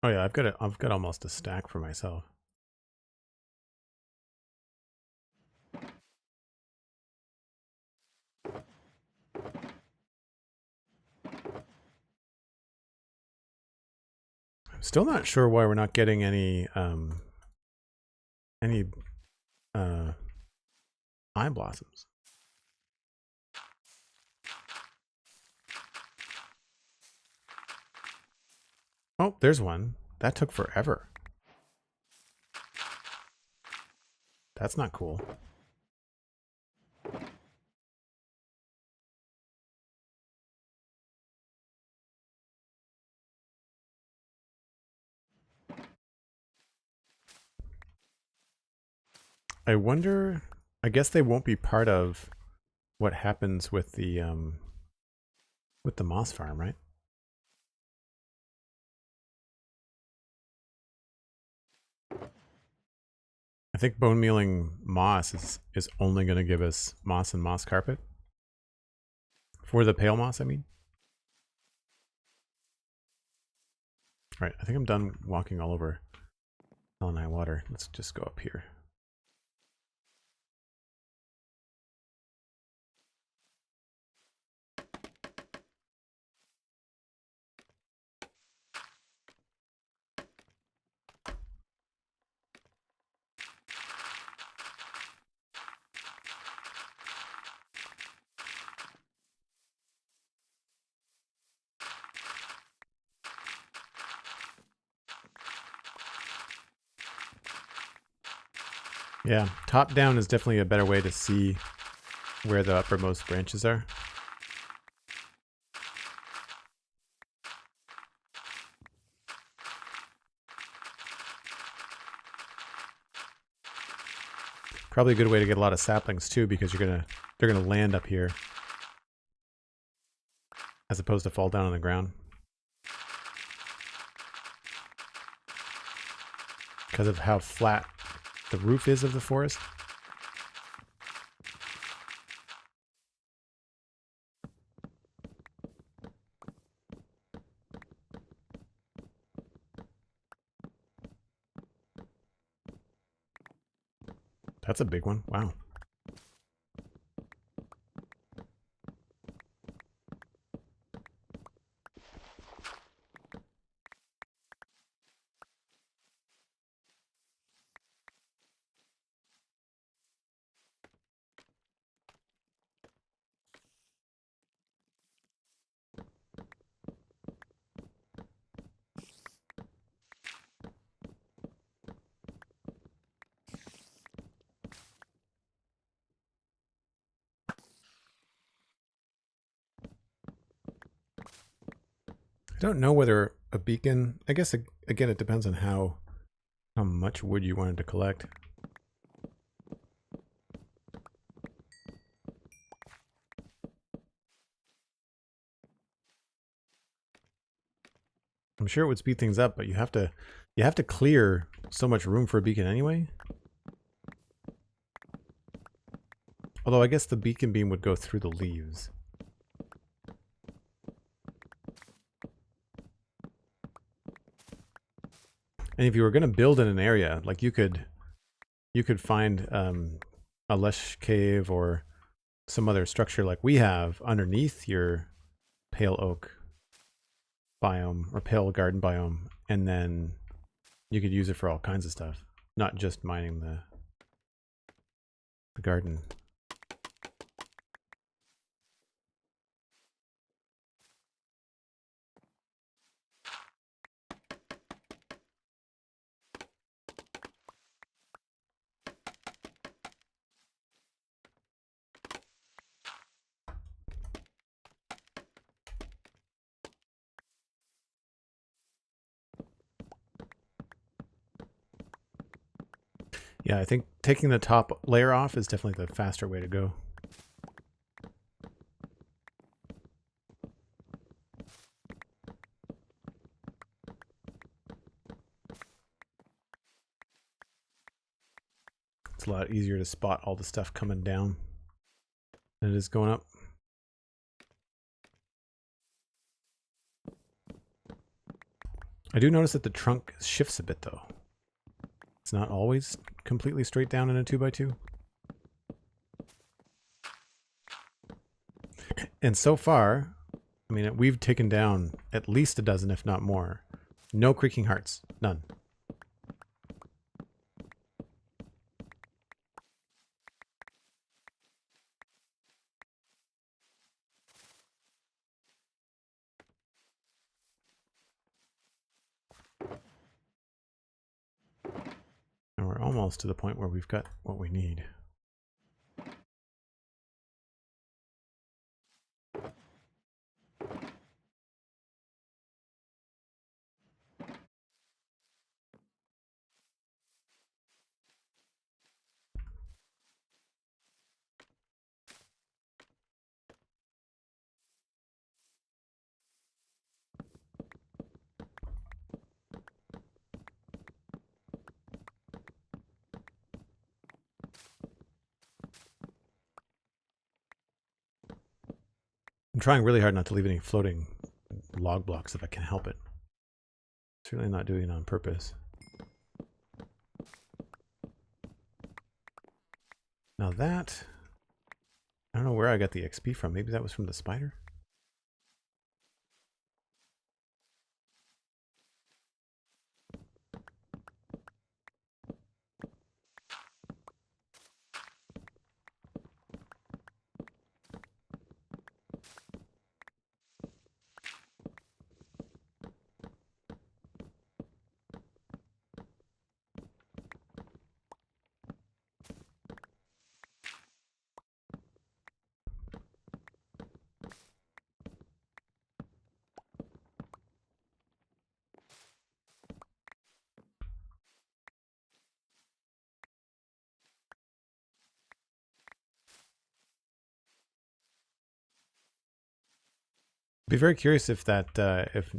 Oh yeah, I've got almost a stack for myself. Still not sure why we're not getting any eye blossoms. Oh, there's one. That took forever. That's not cool. I wonder, I guess they won't be part of what happens with the moss farm, right? I think bone mealing moss is only going to give us moss and moss carpet. For the pale moss, I mean. All right, I think I'm done walking all over Hell and High Water. Let's just go up here. Yeah, top down is definitely a better way to see where the uppermost branches are. Probably a good way to get a lot of saplings too, because they're gonna land up here as opposed to fall down on the ground. Because of how flat the roof is of the forest. That's a big one. Wow. I don't know whether a beacon, I guess again it depends on how much wood you wanted to collect. I'm sure it would speed things up, but you have to clear so much room for a beacon anyway. Although I guess the beacon beam would go through the leaves. And if you were going to build in an area, like you could find a lush cave or some other structure like we have underneath your pale oak biome or pale garden biome, and then you could use it for all kinds of stuff, not just mining the garden. Yeah, I think taking the top layer off is definitely the faster way to go. It's a lot easier to spot all the stuff coming down than it is going up. I do notice that the trunk shifts a bit though. It's not always completely straight down in a 2x2. And so far, I mean, we've taken down at least a dozen, if not more. No creaking hearts. None. And we're almost to the point where we've got what we need. I'm trying really hard not to leave any floating log blocks if I can help it. Certainly not doing it on purpose. Now that, I don't know where I got the XP from. Maybe that was from the spider? Be very curious if that if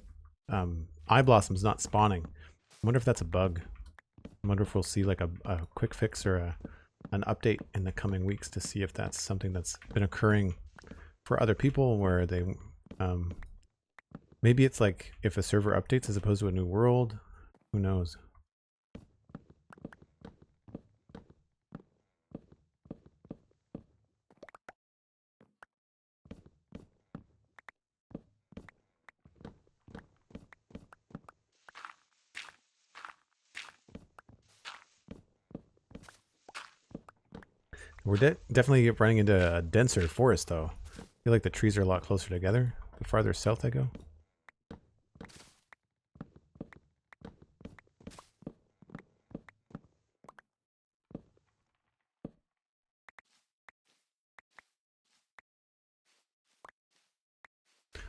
eye blossom's not spawning. I wonder if that's a bug. I wonder if we'll see like a quick fix or an update in the coming weeks to see if that's something that's been occurring for other people where they maybe it's like if a server updates as opposed to a new world. Who knows? We're definitely running into a denser forest, though. I feel like the trees are a lot closer together the farther south I go.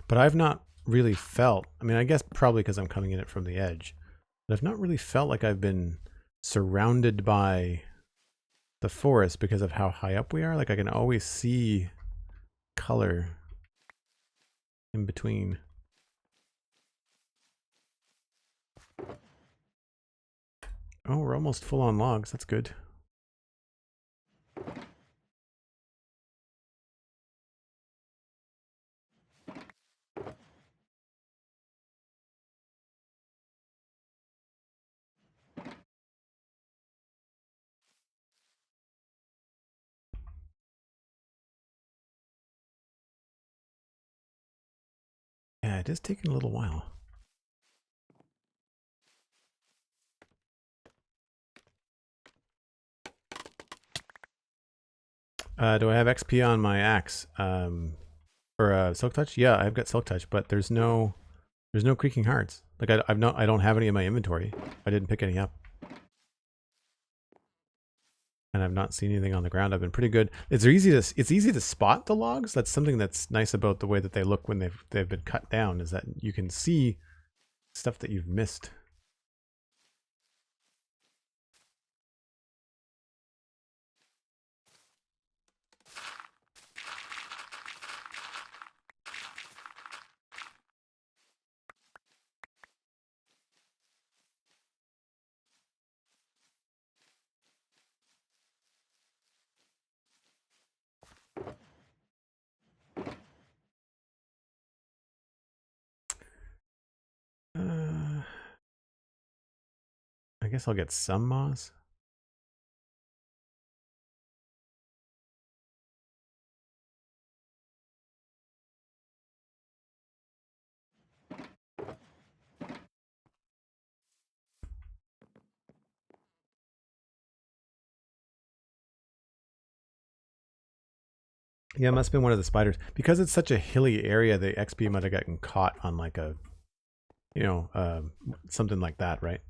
But I've not really felt, I mean, I guess probably because I'm coming in it from the edge, but I've not really felt like I've been surrounded by the forest because of how high up we are. Like I can always see color in between. Oh, we're almost full on logs. That's good. Yeah, it is taking a little while. Do I have XP on my axe? For Silk Touch? Yeah, I've got Silk Touch, but there's no creaking hearts. Like I don't have any in my inventory. I didn't pick any up. And I've not seen anything on the ground. I've been pretty good. It's easy to spot the logs. That's something that's nice about the way that they look when they've been cut down, is that you can see stuff that you've missed. I guess I'll get some moss. Yeah, it must have been one of the spiders. Because it's such a hilly area, the XP might have gotten caught on like a, you know, something like that, right?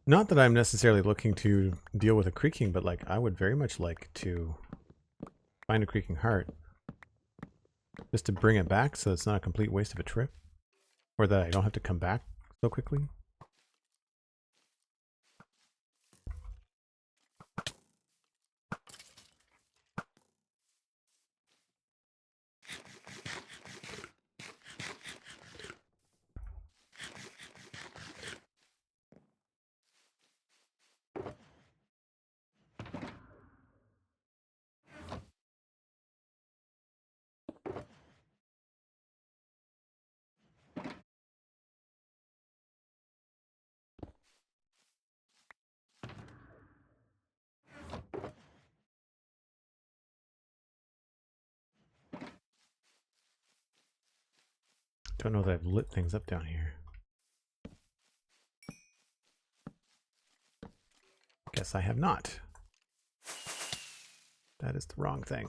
Not that I'm necessarily looking to deal with a creaking, but like I would very much like to find a creaking heart. Just to bring it back so it's not a complete waste of a trip. Or that I don't have to come back so quickly. Don't know that I've lit things up down here. Guess I have not. That is the wrong thing.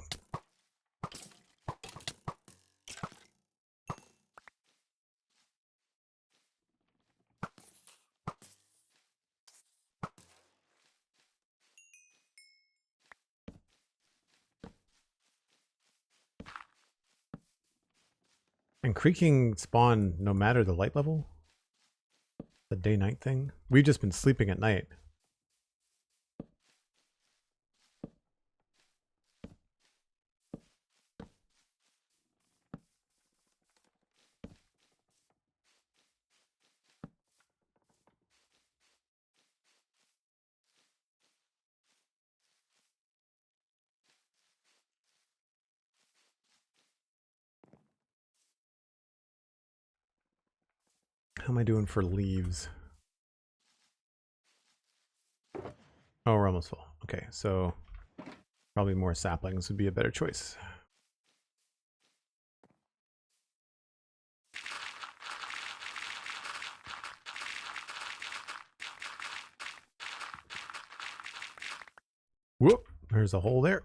And creaking spawn no matter the light level? The day-night thing? We've just been sleeping at night. How am I doing for leaves? Oh, we're almost full. Okay, so probably more saplings would be a better choice. Whoop, there's a hole there.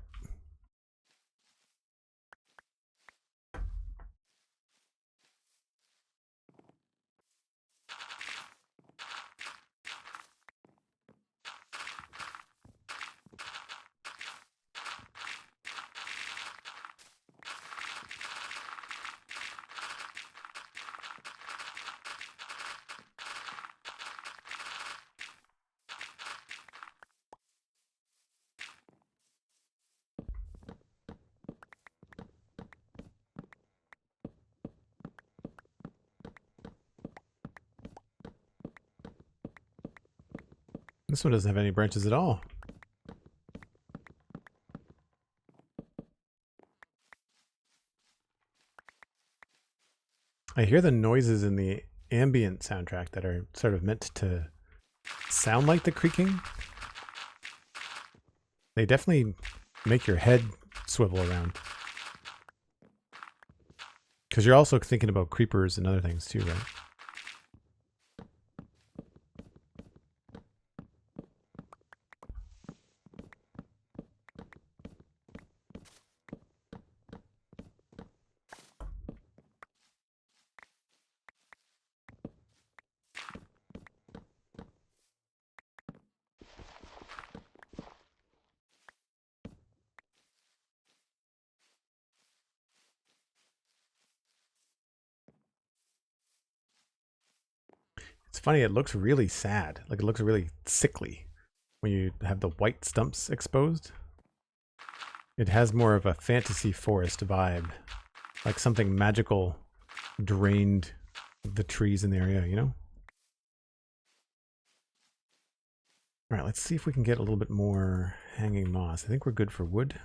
This one doesn't have any branches at all. I hear the noises in the ambient soundtrack that are sort of meant to sound like the creaking. They definitely make your head swivel around. Because you're also thinking about creepers and other things too, right? It's funny, it looks really sad. Like it looks really sickly when you have the white stumps exposed. It has more of a fantasy forest vibe. Like something magical drained the trees in the area, you know? All right, let's see if we can get a little bit more hanging moss. I think we're good for wood.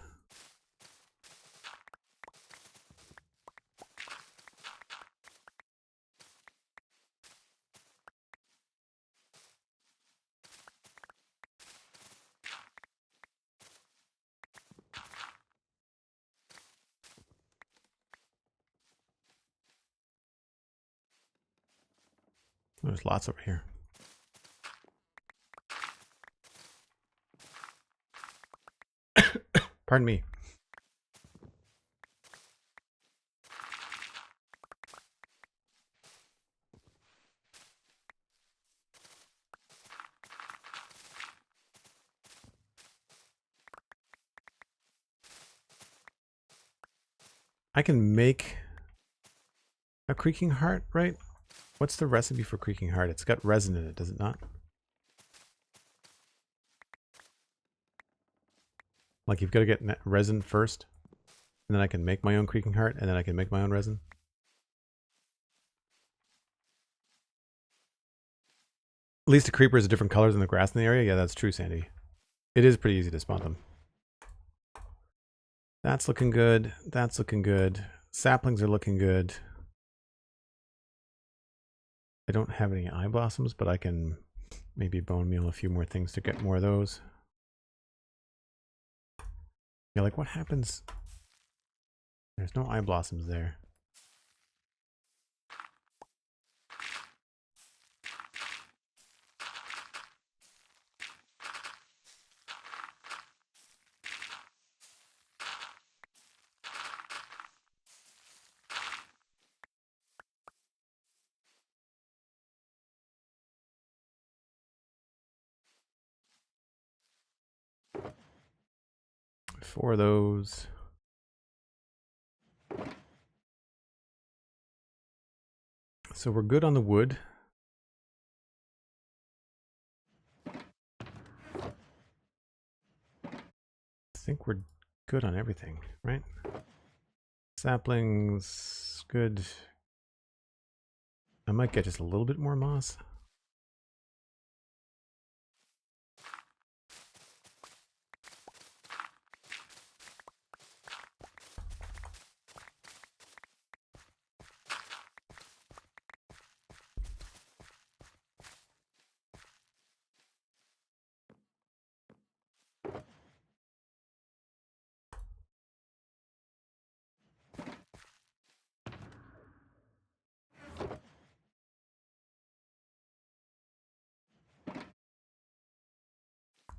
There's lots over here. Pardon me. I can make a creaking heart, right? What's the recipe for creaking heart? It's got resin in it, does it not? Like you've got to get resin first, and then I can make my own creaking heart, and then I can make my own resin. At least the creepers are different colors than the grass in the area. Yeah, that's true, Sandy. It is pretty easy to spot them. That's looking good. That's looking good. Saplings are looking good. I don't have any eye blossoms, but I can maybe bone meal a few more things to get more of those. Yeah, like what happens? There's no eye blossoms there. Four of those. So we're good on the wood. I think we're good on everything, right? Saplings, good. I might get just a little bit more moss.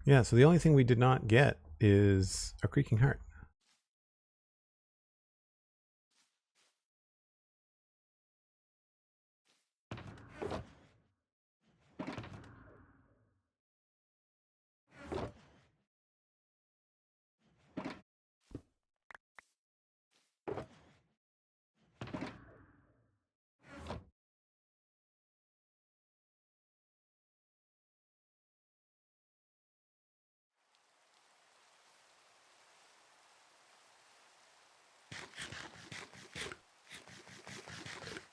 Yeah, so the only thing we did not get is a creaking heart.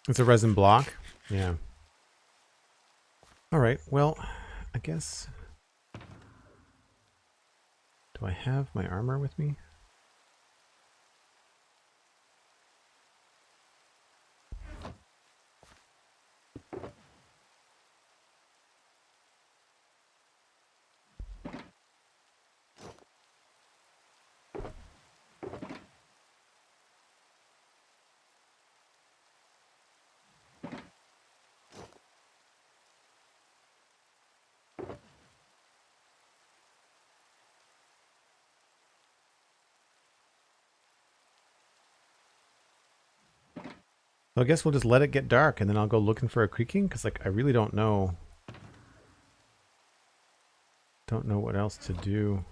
It's a resin block. Yeah. All right. Well, I guess. Do I have my armor with me? So I guess we'll just let it get dark and then I'll go looking for a creaking because like I really don't know. Don't know what else to do.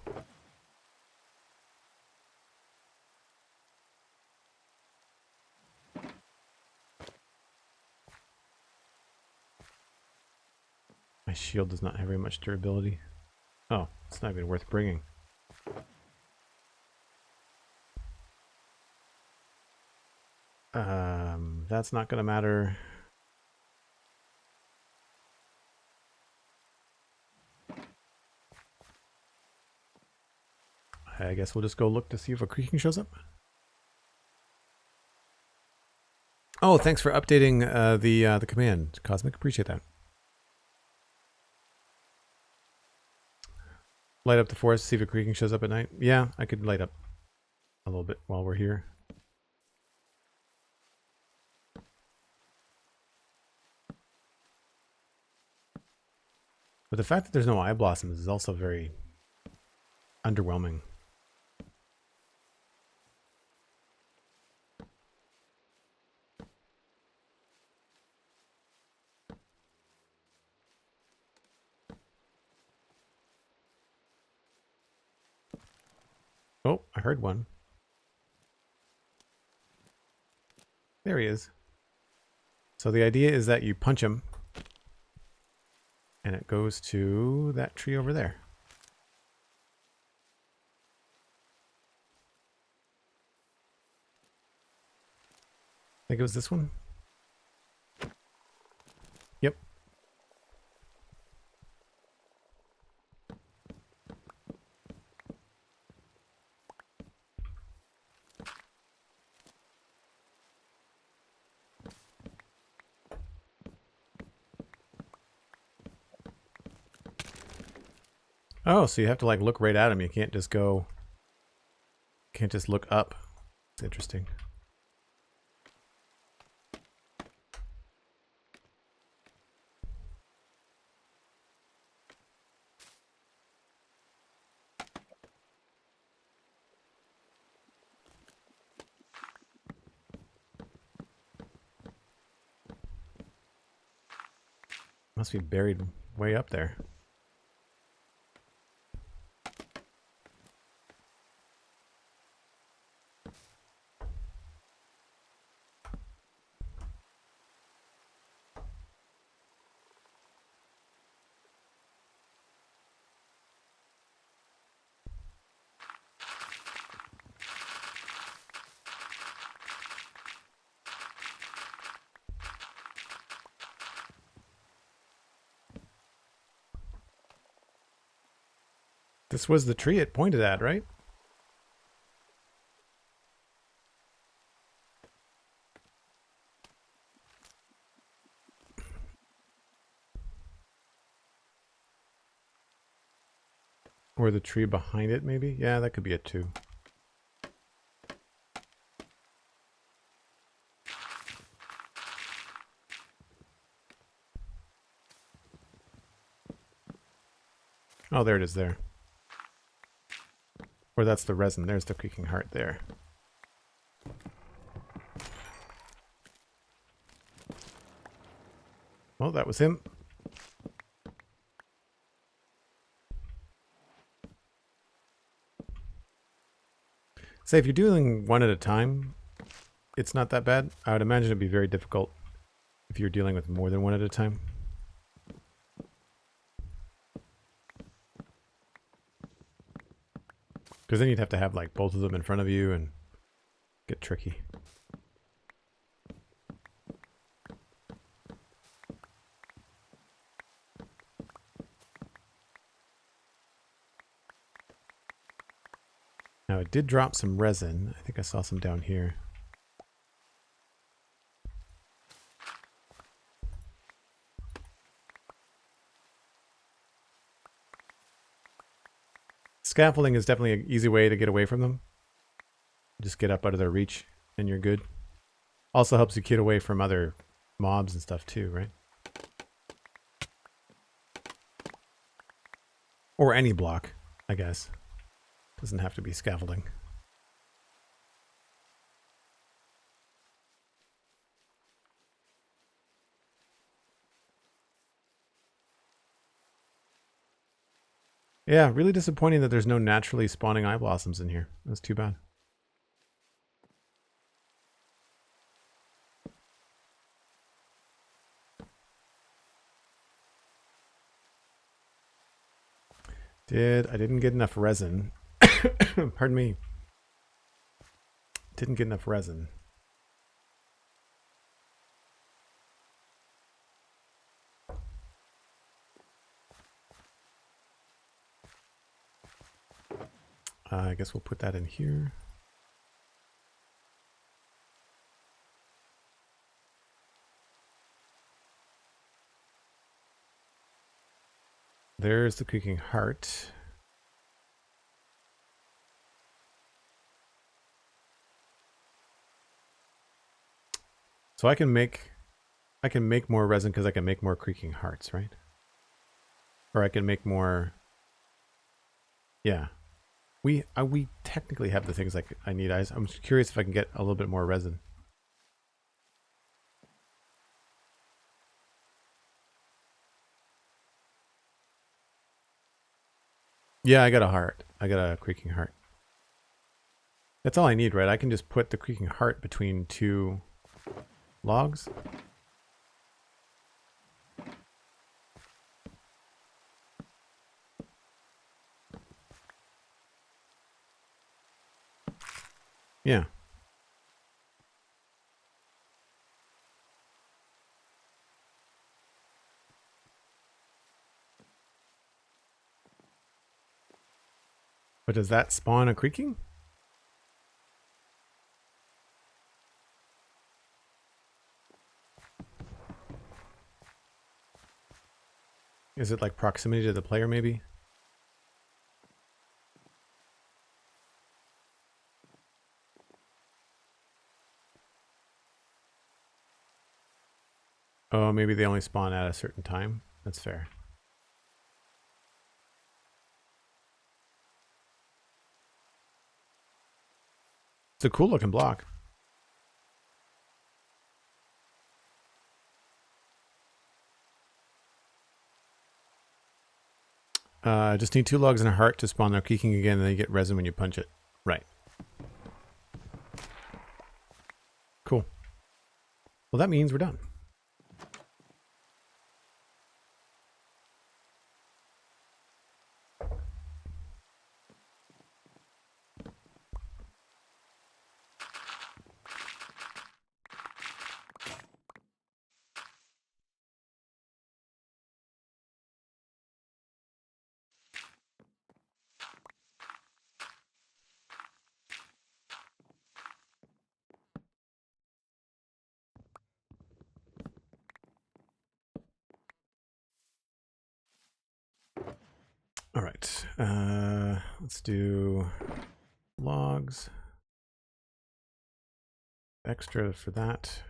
My shield does not have very much durability. Oh, it's not even worth bringing. That's not going to matter. I guess we'll just go look to see if a creaking shows up. Oh, thanks for updating the command, Cosmic. Appreciate that. Light up the forest, see if a creaking shows up at night. Yeah, I could light up a little bit while we're here. But the fact that there's no eye blossoms is also very underwhelming. Oh, I heard one. There he is. So the idea is that you punch him and it goes to that tree over there. I think it was this one. Yep. Oh, so you have to like look right at him. You can't just go, can't just look up. It's interesting. Must be buried way up there. This was the tree it pointed at, right? Or the tree behind it, maybe? Yeah, that could be it too. Oh, there it is there. Or that's the resin. There's the creaking heart there. Oh, that was him. Say, if you're dealing one at a time, it's not that bad. I would imagine it'd be very difficult if you're dealing with more than one at a time. Because then you'd have to have like both of them in front of you and get tricky. Now it did drop some resin. I think I saw some down here. Scaffolding is definitely an easy way to get away from them. Just get up out of their reach and you're good. Also helps you get away from other mobs and stuff too, right? Or any block, I guess. Doesn't have to be scaffolding. Yeah, really disappointing that there's no naturally spawning eye blossoms in here. That's too bad. I didn't get enough resin. Pardon me. Didn't get enough resin. I guess we'll put that in here. There's the creaking heart. So I can make more resin because I can make more creaking hearts, right? Or I can make more. Yeah. We technically have the things like I need. I'm curious if I can get a little bit more resin. Yeah, I got a heart. I got a creaking heart. That's all I need, right? I can just put the creaking heart between two logs. Yeah. But does that spawn a creaking? Is it like proximity to the player maybe? Oh, maybe they only spawn at a certain time. That's fair. It's a cool looking block. Just need 2 logs and a heart to spawn their creaking again, and then you get resin when you punch it. Right. Cool. Well, that means we're done. All right. Let's do logs. Extra for that.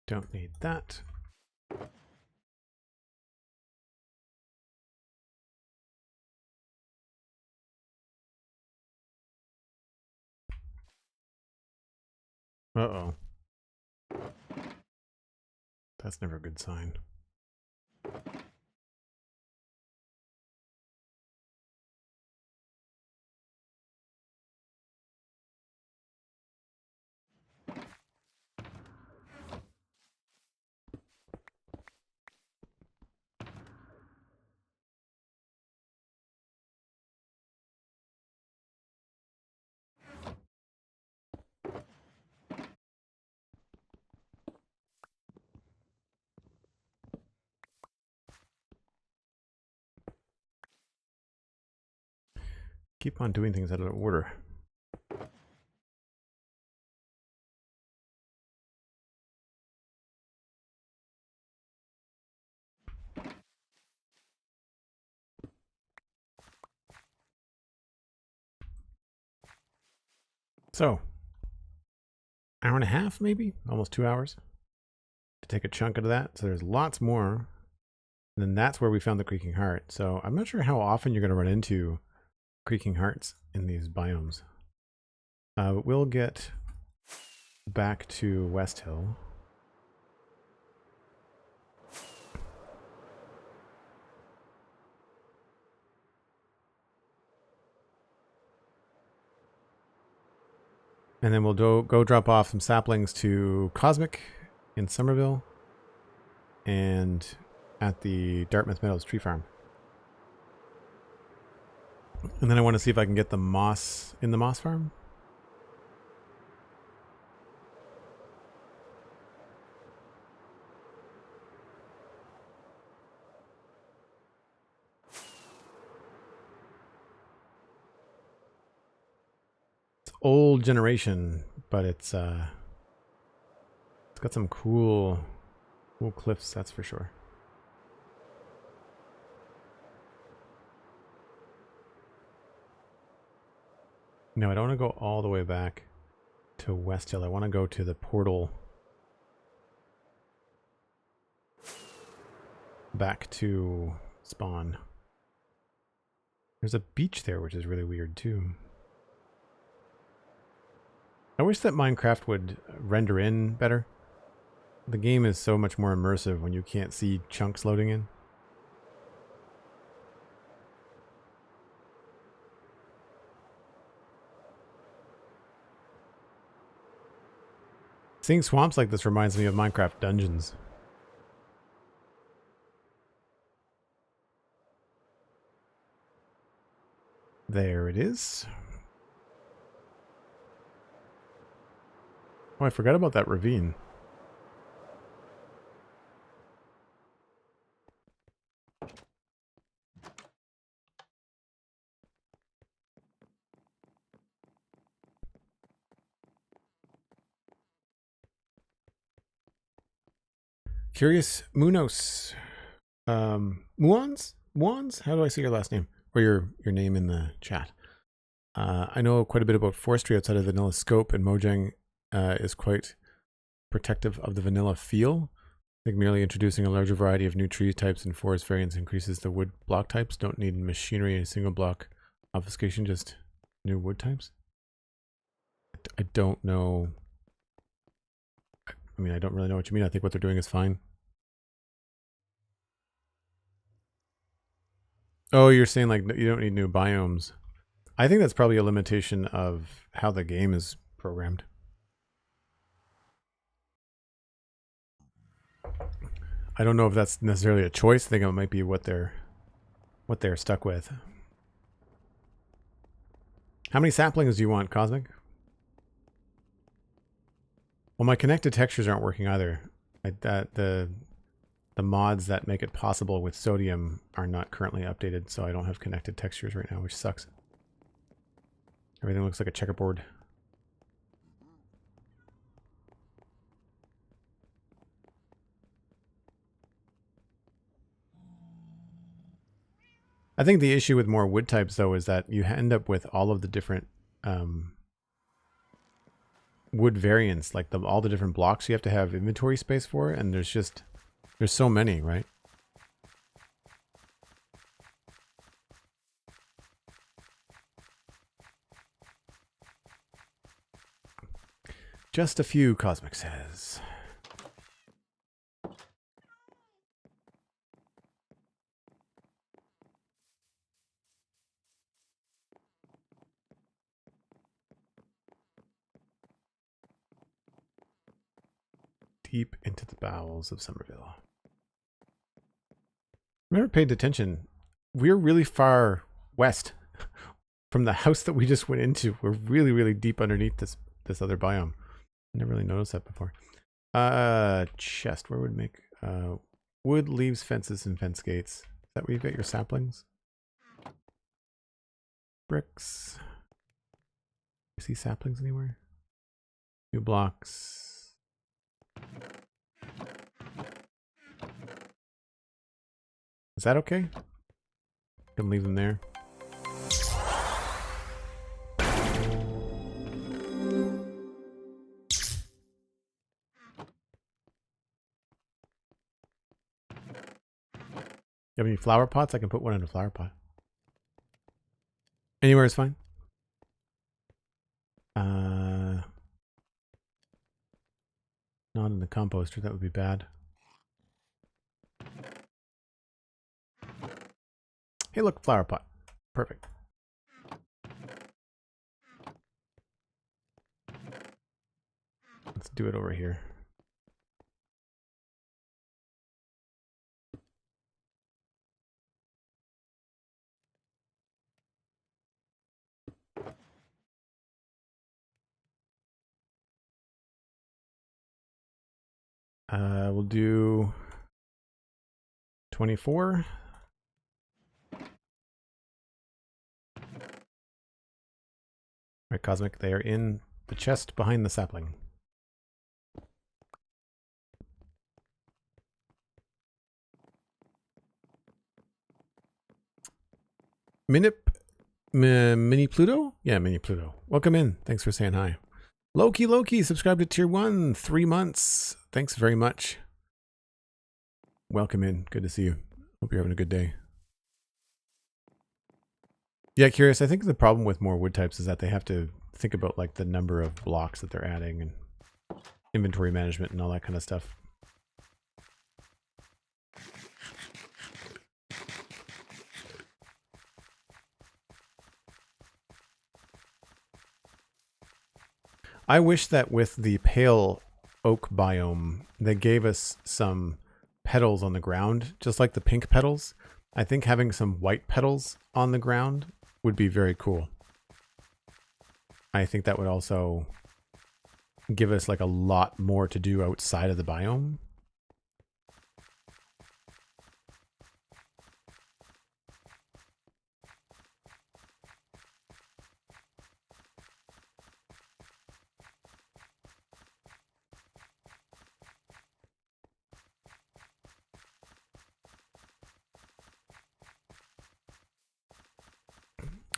Don't need that. Uh-oh. That's never a good sign. Keep on doing things out of order. So, hour and a half, maybe? Almost 2 hours to take a chunk out of that. So there's lots more. And then that's where we found the creaking heart. So I'm not sure how often you're going to run into creaking hearts in these biomes. But we'll get back to West Hill. And then we'll go drop off some saplings to Cosmic in Somerville and at the Dartmouth Meadows tree farm. And then I want to see if I can get the moss in the moss farm. old generation, but it's got some cool cliffs, that's for sure. No, I don't want to go all the way back to West Hill. I want to go to the portal back to spawn. There's a beach there, which is really weird too. I wish that Minecraft would render in better. The game is so much more immersive when you can't see chunks loading in. Seeing swamps like this reminds me of Minecraft dungeons. There it is. Oh, I forgot about that ravine. Curious Munos. Muons? How do I say your last name? Or your name in the chat. I know quite a bit about forestry outside of vanilla scope, and Mojang is quite protective of the vanilla feel. I think merely introducing a larger variety of new tree types and forest variants increases the wood block types. Don't need machinery and single block obfuscation, just new wood types. I don't know. I mean, I don't really know what you mean. I think what they're doing is fine. Oh, you're saying like you don't need new biomes. I think that's probably a limitation of how the game is programmed. I don't know if that's necessarily a choice. I think it might be what they're stuck with. How many saplings do you want, Cosmic? Well, my connected textures aren't working either. The mods that make it possible with sodium are not currently updated, so I don't have connected textures right now, which sucks. Everything looks like a checkerboard. I think the issue with more wood types, though, is that you end up with all of the different wood variants, like all the different blocks you have to have inventory space for, and there's so many, right? Just a few, Cosmic says. Deep into the bowels of Somerville. Never paid attention. We're really far west from the house that we just went into. We're really, really deep underneath this other biome. I never really noticed that before. Chest. Where would make wood, leaves, fences, and fence gates? Is that where you get your saplings? Bricks. You see saplings anywhere? New blocks. Is that okay? Can leave them there. You have any flower pots? I can put one in a flower pot. Anywhere is fine. Not in the composter, that would be bad. Hey, look, flower pot. Perfect. Let's do it over here. We'll do 24. Right, Cosmic, they are in the chest behind the sapling. Mini Pluto? Yeah, Mini Pluto. Welcome in. Thanks for saying hi. Loki, subscribed to tier 1, 3 months. Thanks very much. Welcome in. Good to see you. Hope you're having a good day. Yeah, curious. I think the problem with more wood types is that they have to think about like the number of blocks that they're adding and inventory management and all that kind of stuff. I wish that with the pale oak biome, they gave us some petals on the ground, just like the pink petals. I think having some white petals on the ground would be very cool. I think that would also give us like a lot more to do outside of the biome.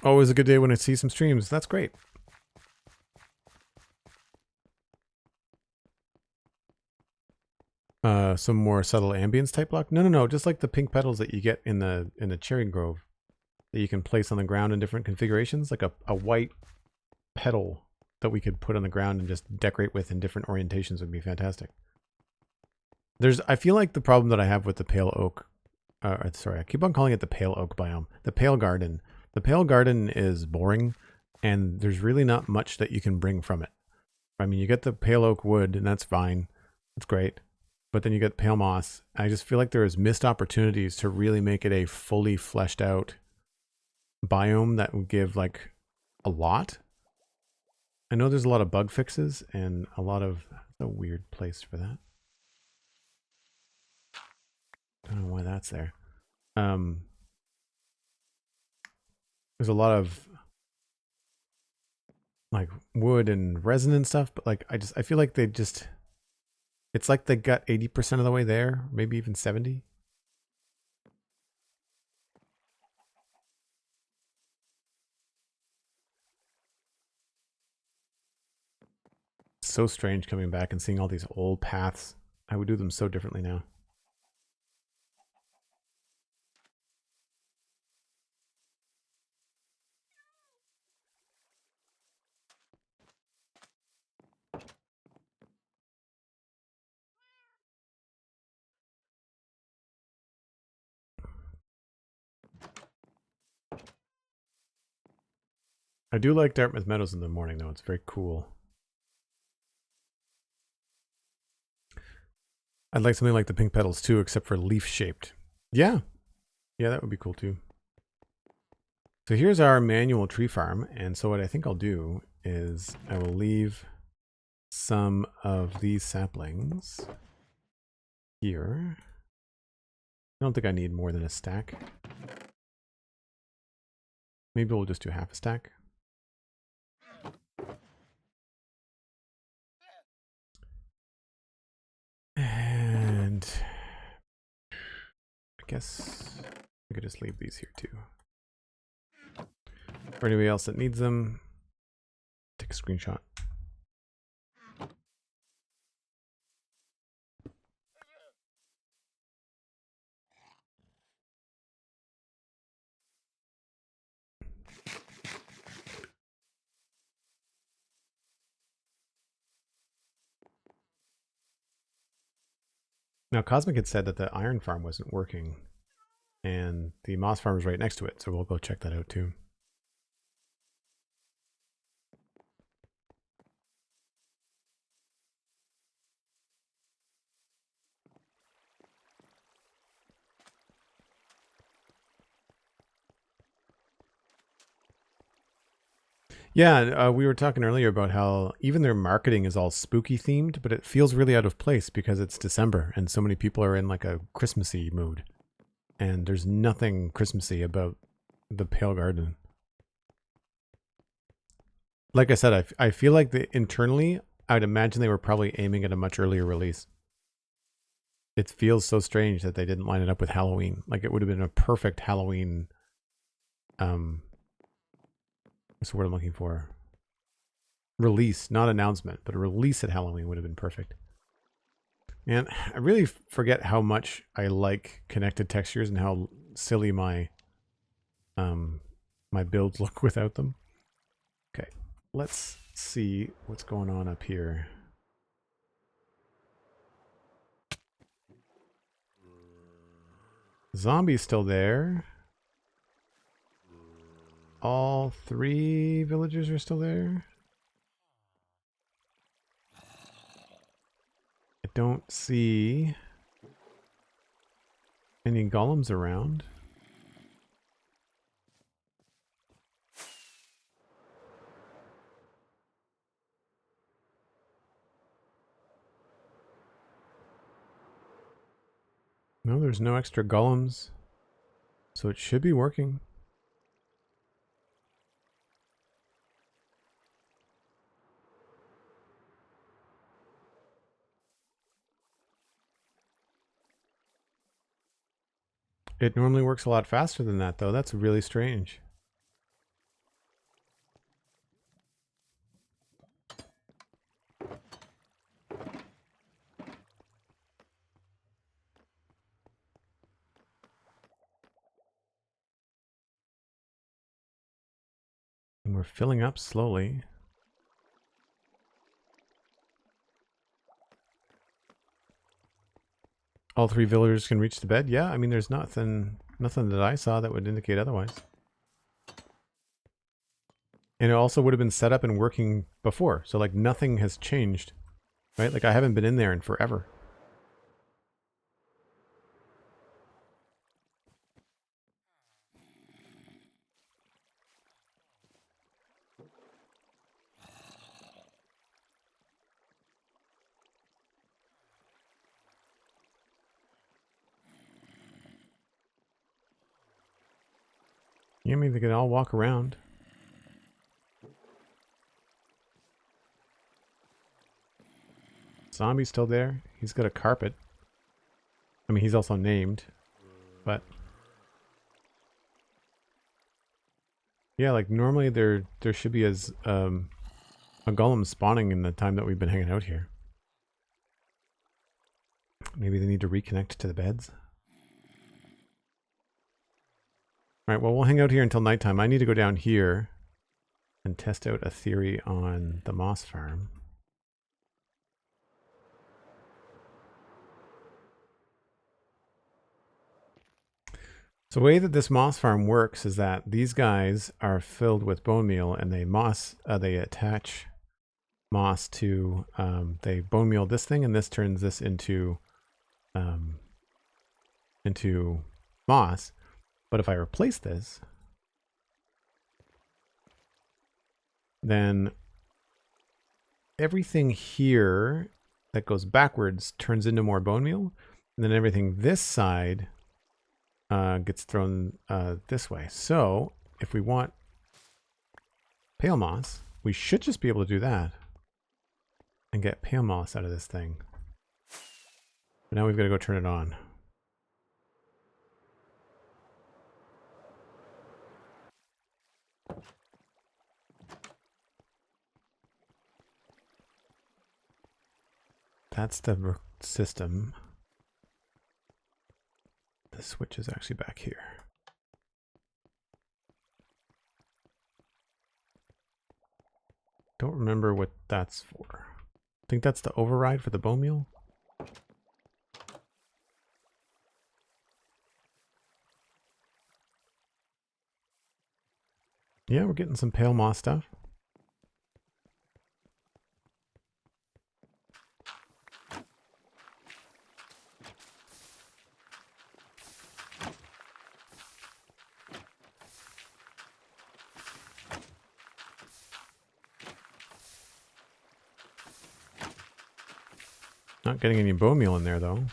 Always a good day when I see some streams. That's great. Some more subtle ambience type block. No. Just like the pink petals that you get in the cherry grove that you can place on the ground in different configurations, like a white petal that we could put on the ground and just decorate with in different orientations would be fantastic. I feel like the problem that I have with the pale oak, sorry, I keep on calling it the pale oak biome, the pale garden. The pale garden is boring, and there's really not much that you can bring from it. I mean, you get the pale oak wood, and that's fine. It's great. But then you get pale moss. I just feel like there is missed opportunities to really make it a fully fleshed out biome that would give like a lot. I know there's a lot of bug fixes and a lot of, that's a weird place for that. I don't know why that's there. There's a lot of like wood and resin and stuff, but like I feel like it's like they got 80% of the way there, maybe even 70. So strange coming back and seeing all these old paths. I would do them so differently now. I do like Dartmouth Meadows in the morning though. It's very cool. I'd like something like the pink petals too, except for leaf shaped. Yeah. Yeah, that would be cool too. So here's our manual tree farm. And so what I think I'll do is I will leave some of these saplings here. I don't think I need more than a stack. Maybe we'll just do half a stack. And I guess I could just leave these here too. For anybody else that needs them, take a screenshot. Now, Cosmic had said that the iron farm wasn't working, and the moss farm is right next to it, so we'll go check that out too. Yeah, we were talking earlier about how even their marketing is all spooky themed, but it feels really out of place because it's December and so many people are in like a Christmassy mood. And there's nothing Christmassy about the Pale Garden. like I said, I feel like internally, I'd imagine they were probably aiming at a much earlier release. It feels so strange that they didn't line it up with Halloween. Like it would have been a perfect Halloween. What's the word I'm looking for? Release, not announcement, but a release at Halloween would have been perfect. And I really forget how much I like connected textures and how silly my my builds look without them. Okay, let's see what's going on up here. Zombie's still there. All 3 villagers are still there. I don't see any golems around. No, there's no extra golems. So it should be working. It normally works a lot faster than that, though. That's really strange. And we're filling up slowly. All 3 villagers can reach the bed? Yeah, I mean, there's nothing that I saw that would indicate otherwise. And it also would have been set up and working before. So, like, nothing has changed, right? Like, I haven't been in there in forever. Yeah, I mean, they can all walk around. Zombie's still there. He's got a carpet. I mean, he's also named, but yeah, like normally there should be a golem spawning in the time that we've been hanging out here. Maybe they need to reconnect to the beds. All right, well, we'll hang out here until nighttime. I need to go down here and test out a theory on the moss farm. So the way that this moss farm works is that these guys are filled with bone meal, and they attach moss to, they bone meal this thing, and this turns this into moss. But if I replace this, then everything here that goes backwards turns into more bone meal, and then everything this side gets thrown this way. So if we want pale moss, we should just be able to do that and get pale moss out of this thing. But now we've got to go turn it on. That's the system. The switch is actually back here. Don't remember what that's for. I think that's the override for the bone meal. Yeah, we're getting some pale moss stuff. Not getting any bone meal in there, though.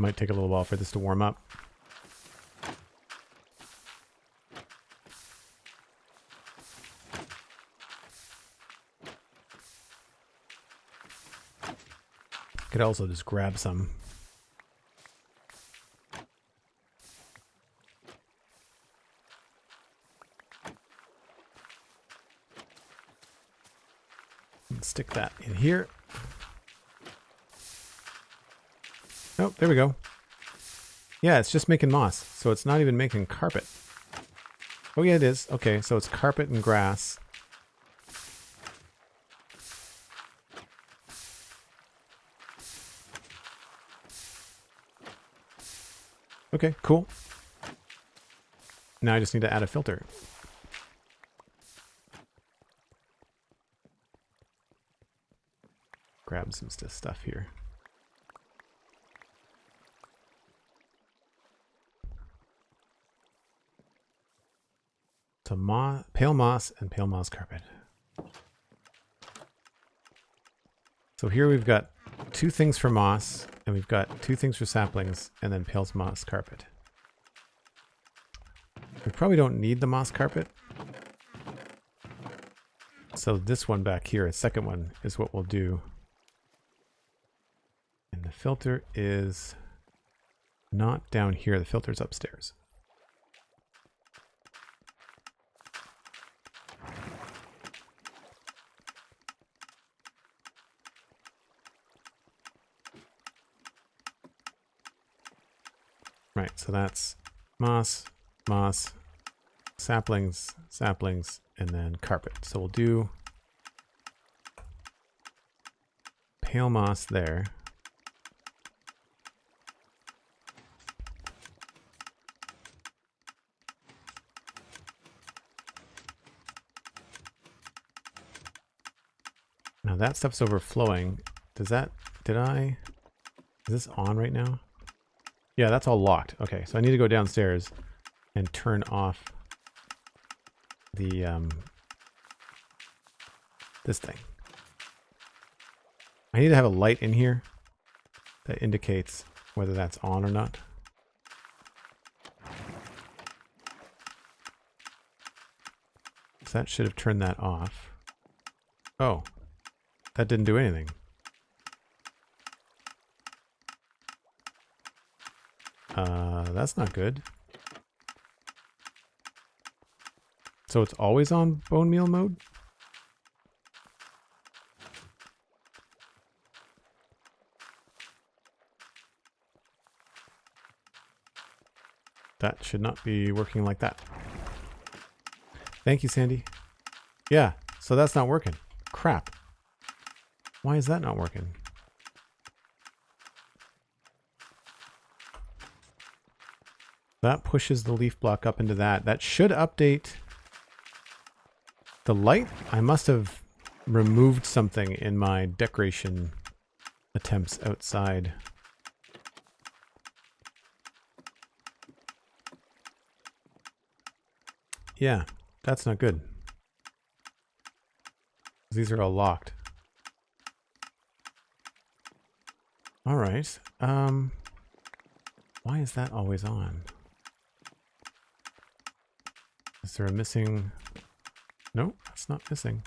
Might take a little while for this to warm up. Could also just grab some. And stick that in here. Oh, there we go. Yeah, it's just making moss, so it's not even making carpet. Oh yeah, it is. Okay, so it's carpet and grass. Okay, cool. Now I just need to add a filter. Grab some stuff here. So pale moss and pale moss carpet. So here we've got 2 things for moss, and we've got 2 things for saplings, and then pale moss carpet. We probably don't need the moss carpet. So this one back here, a second one, is what we'll do. And the filter is not down here. The filter's upstairs. Right, so that's moss, moss, saplings, saplings, and then carpet. So we'll do pale moss there. Now that stuff's overflowing. Is this on right now? Yeah, that's all locked. Okay, so I need to go downstairs and turn off the this thing. I need to have a light in here that indicates whether that's on or not. So that should have turned that off. Oh, that didn't do anything. That's not good. So it's always on bone meal mode? That should not be working like that. Thank you, Sandy. Yeah, so that's not working. Crap. Why is that not working? That pushes the leaf block up into that. That should update the light. I must have removed something in my decoration attempts outside. Yeah, that's not good. These are all locked. All right. Why is that always on? Is there a missing? No, it's not missing.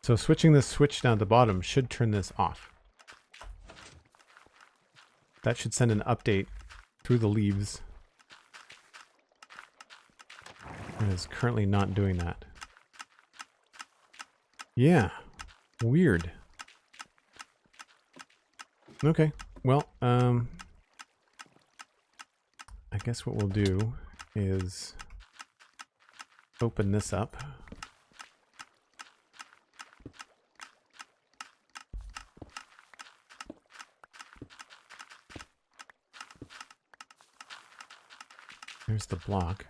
So switching this switch down at the bottom should turn this off. That should send an update through the leaves. It is currently not doing that. Yeah, weird. Okay, well, I guess what we'll do is open this up. There's the block.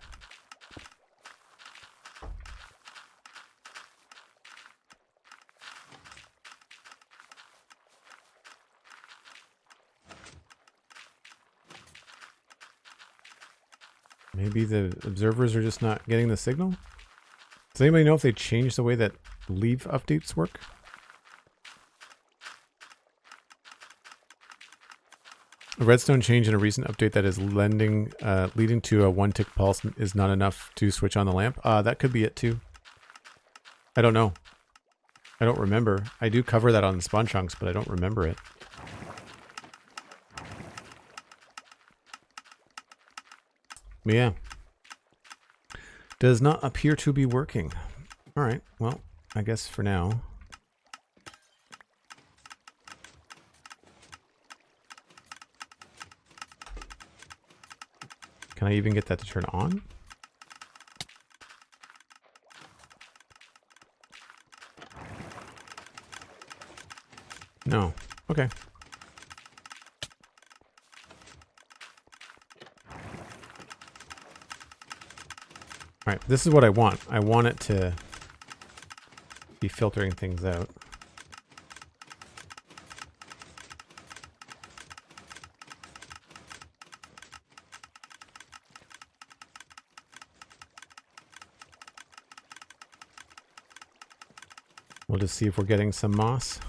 Maybe the observers are just not getting the signal? Does anybody know if they changed the way that leaf updates work? A redstone change in a recent update that is leading to a 1 tick pulse is not enough to switch on the lamp. That could be it too. I don't know. I don't remember. I do cover that on Spawn Chunks, but I don't remember it. But yeah. Does not appear to be working. Alright, well, I guess for now. Can I even get that to turn on? No. Okay. Alright, this is what I want. I want it to be filtering things out. We'll just see if we're getting some moss.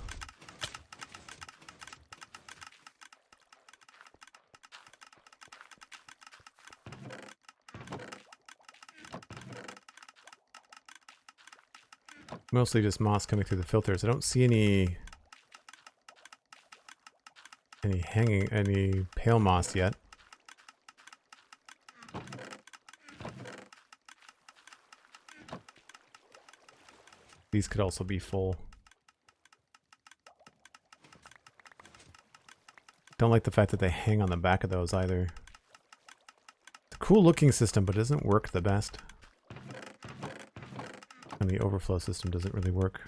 Mostly just moss coming through the filters. I don't see any pale moss yet. These could also be full. Don't like the fact that they hang on the back of those either. It's a cool looking system, but it doesn't work the best. And the overflow system doesn't really work.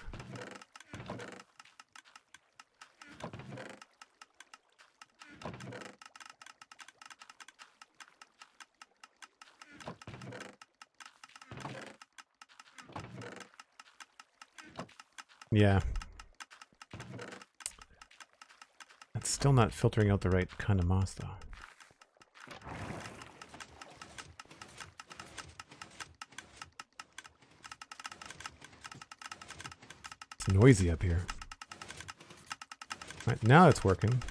Yeah. It's still not filtering out the right kind of moss, though. It's noisy up here. Right, now it's working.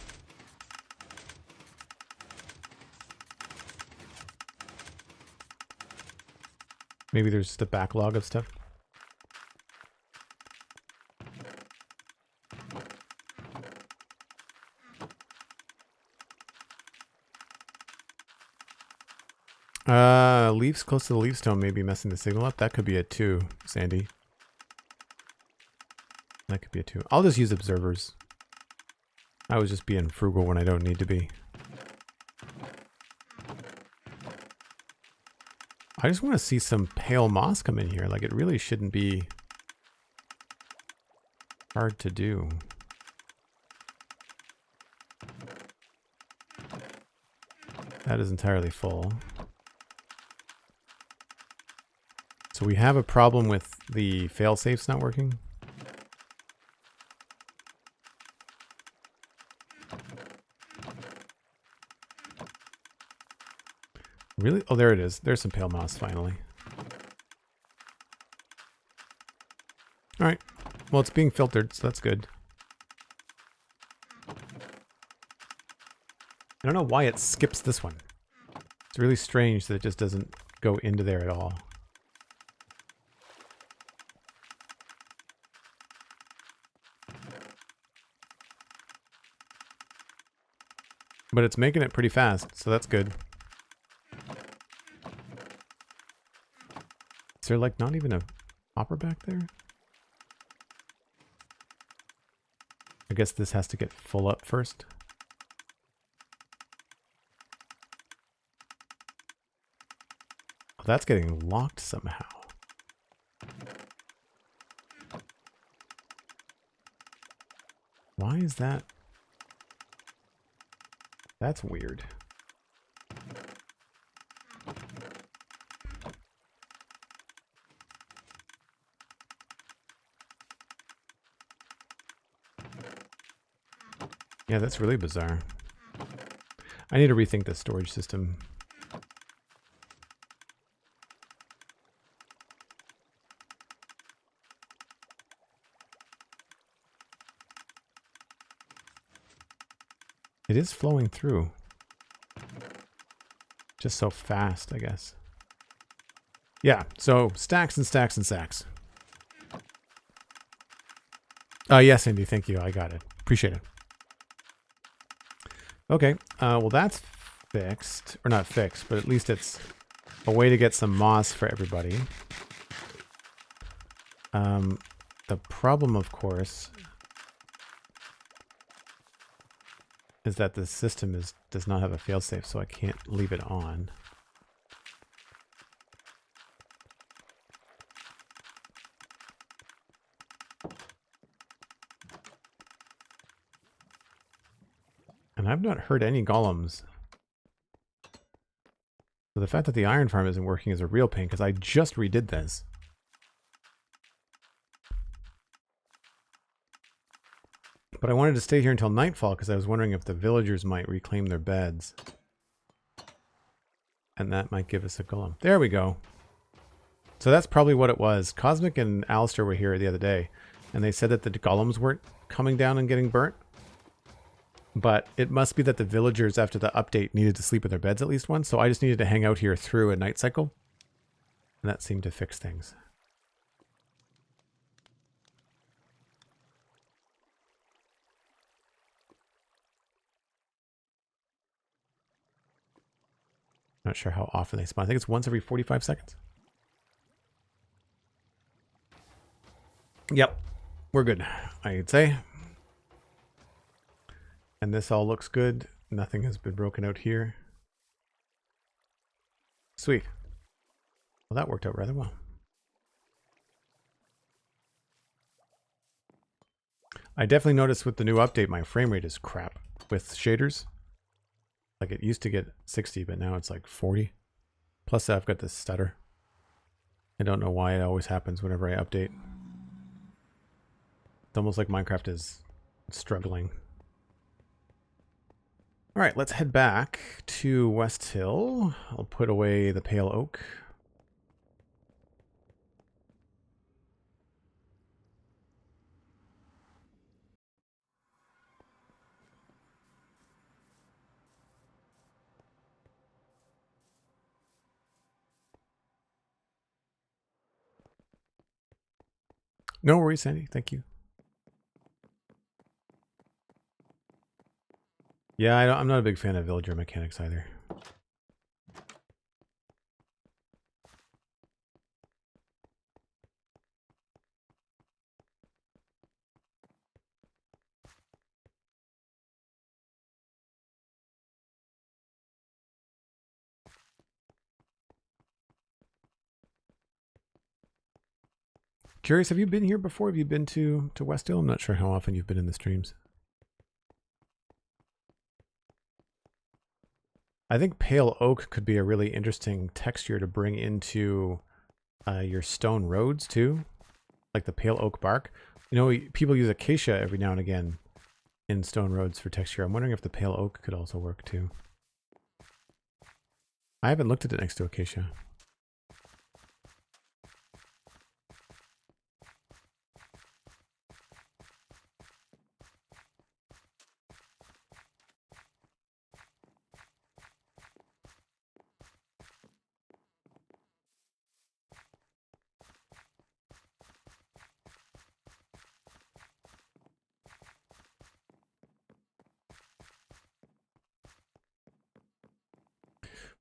Maybe there's just a backlog of stuff. Leaves close to the leaf stone may be messing the signal up. That could be it too, Sandy. That could be it too. I'll just use observers. I was just being frugal when I don't need to be. I just want to see some pale moss come in here. Like, it really shouldn't be hard to do. That is entirely full. So we have a problem with the fail-safes not working. Really? Oh, there it is. There's some pale moss finally. Alright. Well, it's being filtered, so that's good. I don't know why it skips this one. It's really strange that it just doesn't go into there at all. But it's making it pretty fast, so that's good. Is there like not even a hopper back there? I guess this has to get full up first. Oh, that's getting locked somehow. Why is that? That's weird. Yeah, that's really bizarre. I need to rethink the storage system. It is flowing through. just so fast, I guess. Yeah, so stacks and stacks and stacks. Yes, Andy, thank you. I got it. Appreciate it. Okay, well that's fixed. Or not fixed, but at least it's a way to get some moss for everybody. The problem, of course, is that the system does not have a failsafe, so I can't leave it on. And I've not heard any golems. So the fact that the iron farm isn't working is a real pain, because I just redid this. But I wanted to stay here until nightfall, because I was wondering if the villagers might reclaim their beds. And that might give us a golem. There we go. So that's probably what it was. Cosmic and Alistair were here the other day, and they said that the golems weren't coming down and getting burnt. But it must be that the villagers, after the update, needed to sleep in their beds at least once. So I just needed to hang out here through a night cycle. And that seemed to fix things. Not sure how often they spawn. I think it's once every 45 seconds. Yep. We're good, I'd say. And this all looks good. Nothing has been broken out here. Sweet. Well, that worked out rather well. I definitely noticed with the new update, my frame rate is crap with shaders. Like it used to get 60, but now it's like 40. Plus I've got this stutter. I don't know why it always happens whenever I update. It's almost like Minecraft is struggling. All right, let's head back to West Hill. I'll put away the pale oak. No worries, Sandy. Thank you. Yeah, I'm not a big fan of villager mechanics either. Curious, have you been here before? Have you been to West Hill? I'm not sure how often you've been in the streams. I think pale oak could be a really interesting texture to bring into your stone roads too. Like the pale oak bark. You know, people use acacia every now and again in stone roads for texture. I'm wondering if the pale oak could also work too. I haven't looked at it next to acacia.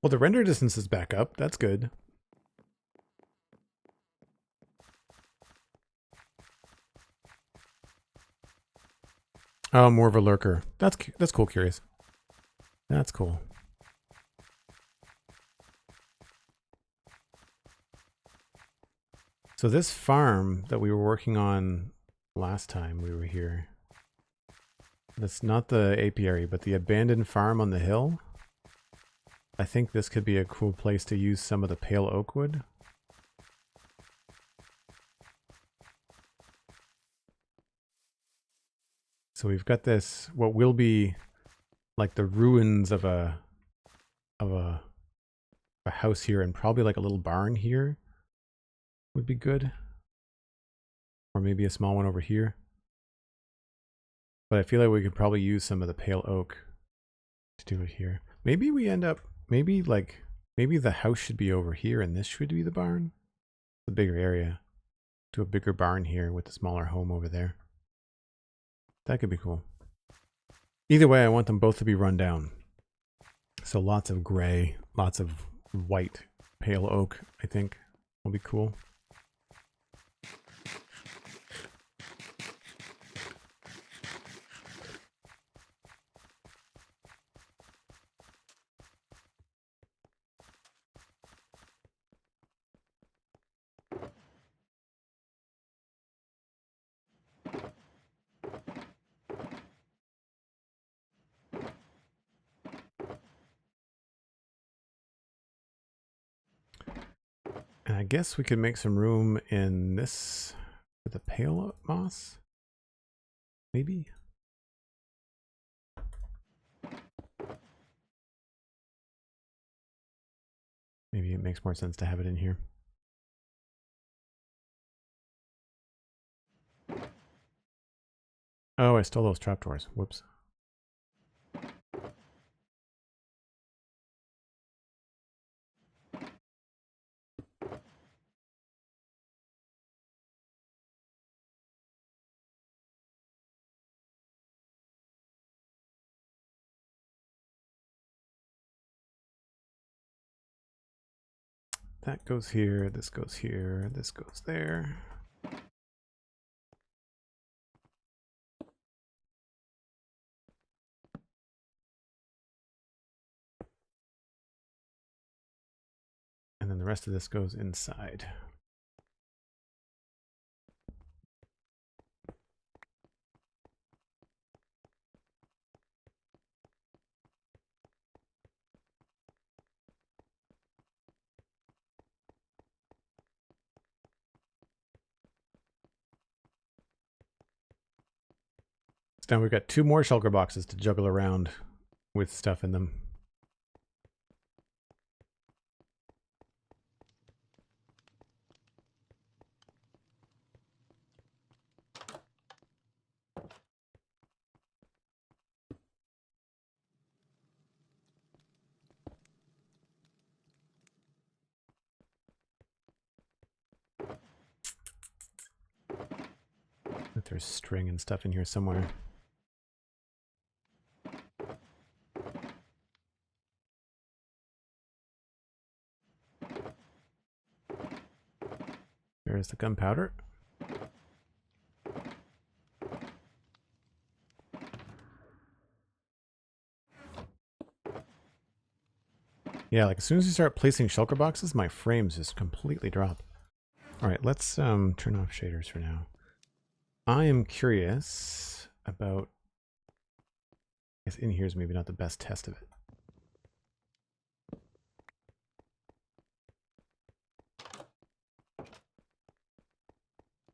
Well, the render distance is back up. That's good. Oh, more of a lurker. That's cool, Curious. That's cool. So this farm that we were working on last time we were here, that's not the apiary, but the abandoned farm on the hill. I think this could be a cool place to use some of the pale oak wood. So we've got this, what will be like the ruins of a house here, and probably like a little barn here would be good. Or maybe a small one over here. But I feel like we could probably use some of the pale oak to do it here. Maybe we end up, maybe like Maybe the house should be over here and this should be the barn. The bigger area. Do a bigger barn here with a smaller home over there. That could be cool. Either way, I want them both to be run down. So lots of gray, lots of white, pale oak, I think will be cool. And I guess we could make some room in this with the pale moss. Maybe. Maybe it makes more sense to have it in here. Oh, I stole those trapdoors. Whoops. That goes here, this goes here, this goes there. And then the rest of this goes inside. So now we've got 2 more shulker boxes to juggle around with stuff in them. But there's string and stuff in here somewhere. There's the gunpowder. Yeah, like as soon as you start placing shulker boxes, my frames just completely drop. All right, let's turn off shaders for now. I am curious about, I guess in here is maybe not the best test of it.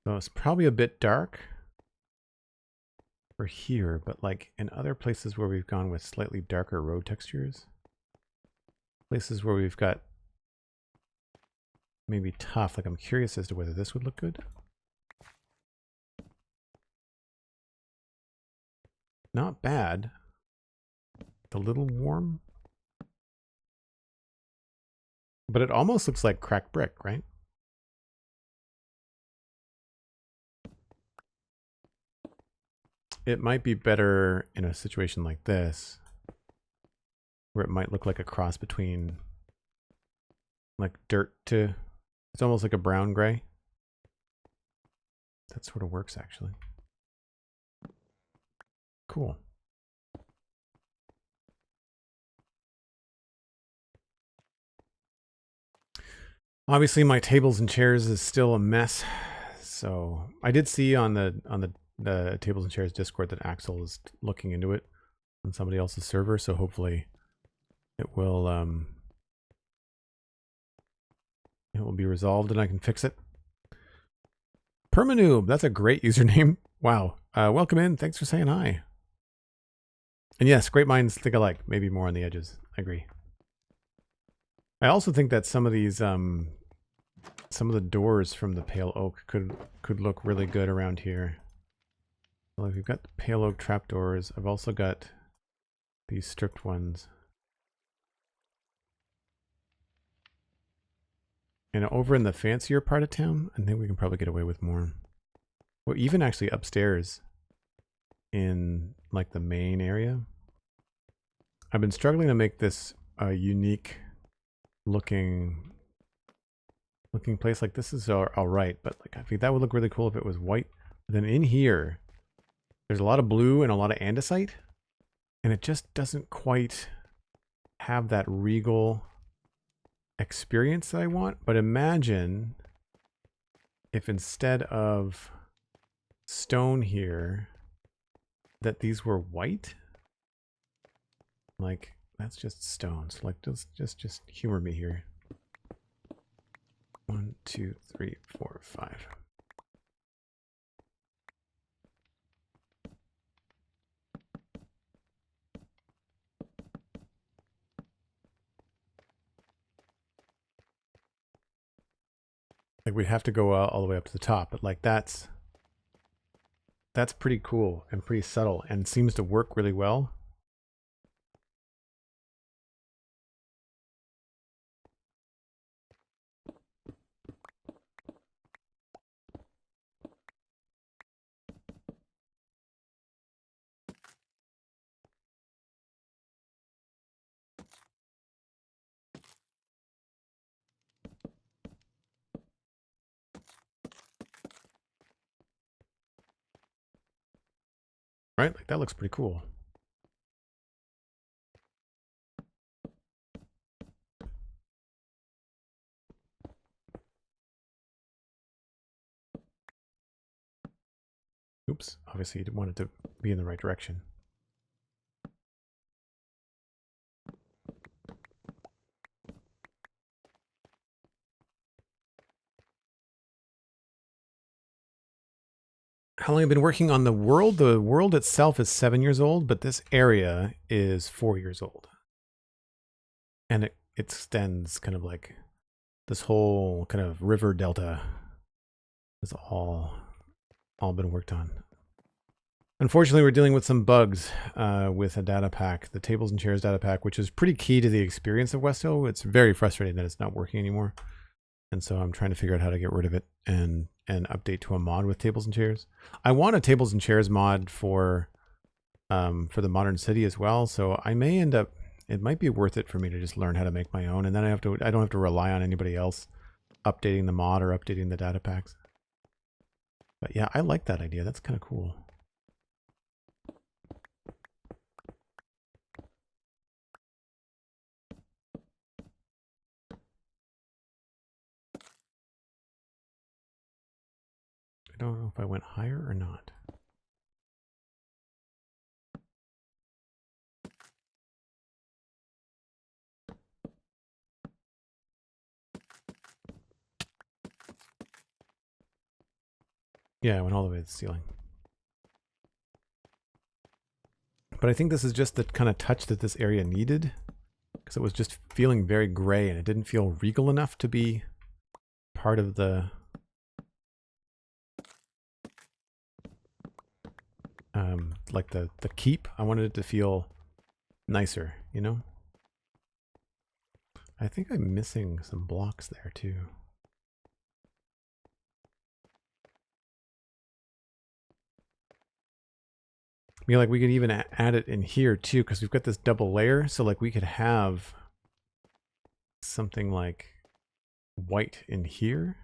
So it's probably a bit dark for here, but like in other places where we've gone with slightly darker road textures, places where we've got maybe tough, like I'm curious as to whether this would look good. Not bad. A little warm. But it almost looks like cracked brick, right? It might be better in a situation like this, where it might look like a cross between like dirt to, it's almost like a brown gray. That sort of works actually. Cool. Obviously my tables and chairs is still a mess. So I did see on the tables and chairs Discord that Axel is looking into it on somebody else's server, so hopefully it will be resolved and I can fix it. Permanoob, that's a great username. Wow. Welcome in. Thanks for saying hi. And yes, great minds think alike, maybe more on the edges. I agree. I also think that some of these some of the doors from the pale oak could look really good around here. Well, we've got the pale oak trapdoors. I've also got these stripped ones. And over in the fancier part of town, I think we can probably get away with more. Or even actually upstairs in like the main area. I've been struggling to make this a unique looking place. Like this is all right, but like I think that would look really cool if it was white. But then in here, there's a lot of blue and a lot of andesite, and it just doesn't quite have that regal experience that I want. But imagine if instead of stone here, that these were white. Like that's just stones. Like just humor me here. 1, 2, 3, 4, 5. Like we'd have to go all the way up to the top, but like that's pretty cool and pretty subtle and seems to work really well. Right? Like that looks pretty cool. Oops, obviously you want it to be in the right direction. How long have you been working on the world? The world itself is 7 years old, but this area is 4 years old. And it extends kind of like this whole kind of river delta is all been worked on. Unfortunately, we're dealing with some bugs with a data pack, the tables and chairs data pack, which is pretty key to the experience of West Hill. It's very frustrating that it's not working anymore. And so I'm trying to figure out how to get rid of it and update to a mod with tables and chairs. I want a tables and chairs mod for the modern city as well. So I may end up, it might be worth it for me to just learn how to make my own. And then I don't have to rely on anybody else updating the mod or updating the data packs. But yeah, I like that idea. That's kind of cool. I don't know if I went higher or not. Yeah, I went all the way to the ceiling. But I think this is just the kind of touch that this area needed, because it was just feeling very gray and it didn't feel regal enough to be part of the like the keep. I wanted it to feel nicer, you know? I think I'm missing some blocks there too. I mean, like we could even add it in here too, because we've got this double layer. So like we could have something like white in here.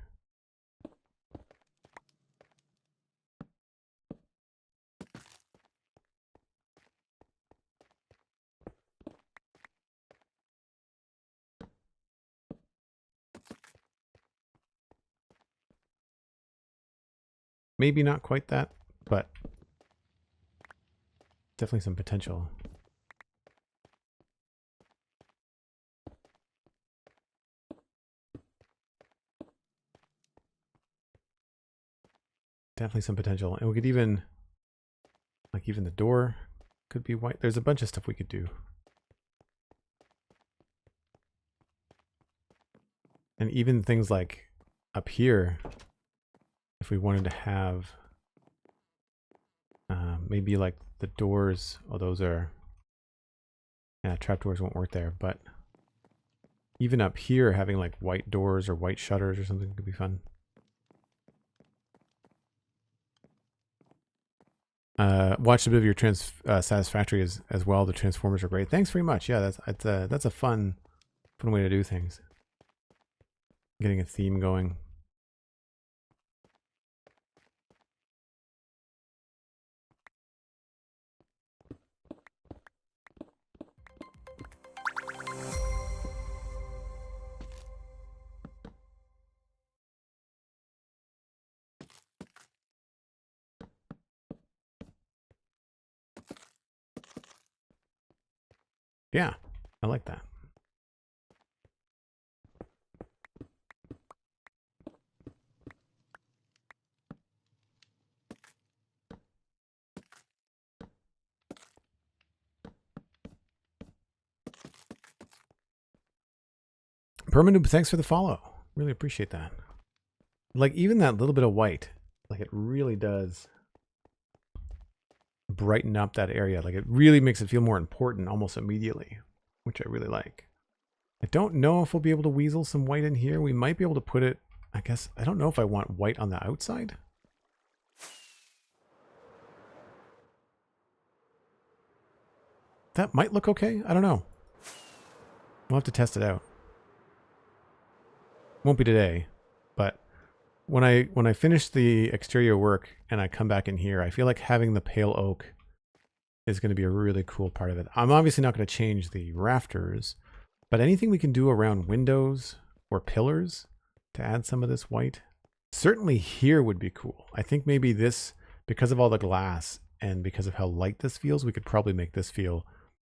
Maybe not quite that, but definitely some potential. Definitely some potential. And we could even, like even the door could be white. There's a bunch of stuff we could do. And even things like up here, if we wanted to have maybe like the doors, oh, those are, yeah, trapdoors won't work there, but Even up here, having like white doors or white shutters or something could be fun. Watched a bit of your Satisfactory as well. The Transformers are great. Thanks very much. Yeah, that's a fun way to do things. Getting a theme going. Yeah, I like that. Permanoob, thanks for the follow. Really appreciate that. Like even that little bit of white, like it really does brighten up that area. Like it really makes it feel more important almost immediately, which I really like. I don't know if we'll be able to weasel some white in here. We might be able to put it, I guess, I don't know if I want white on the outside. That might look okay. I don't know. We'll have to test it out. Won't be today, but when I finish the exterior work and I come back in here, I feel like having the pale oak is going to be a really cool part of it. I'm obviously not going to change the rafters, but anything we can do around windows or pillars to add some of this white, certainly here would be cool. I think maybe this, because of all the glass and because of how light this feels, we could probably make this feel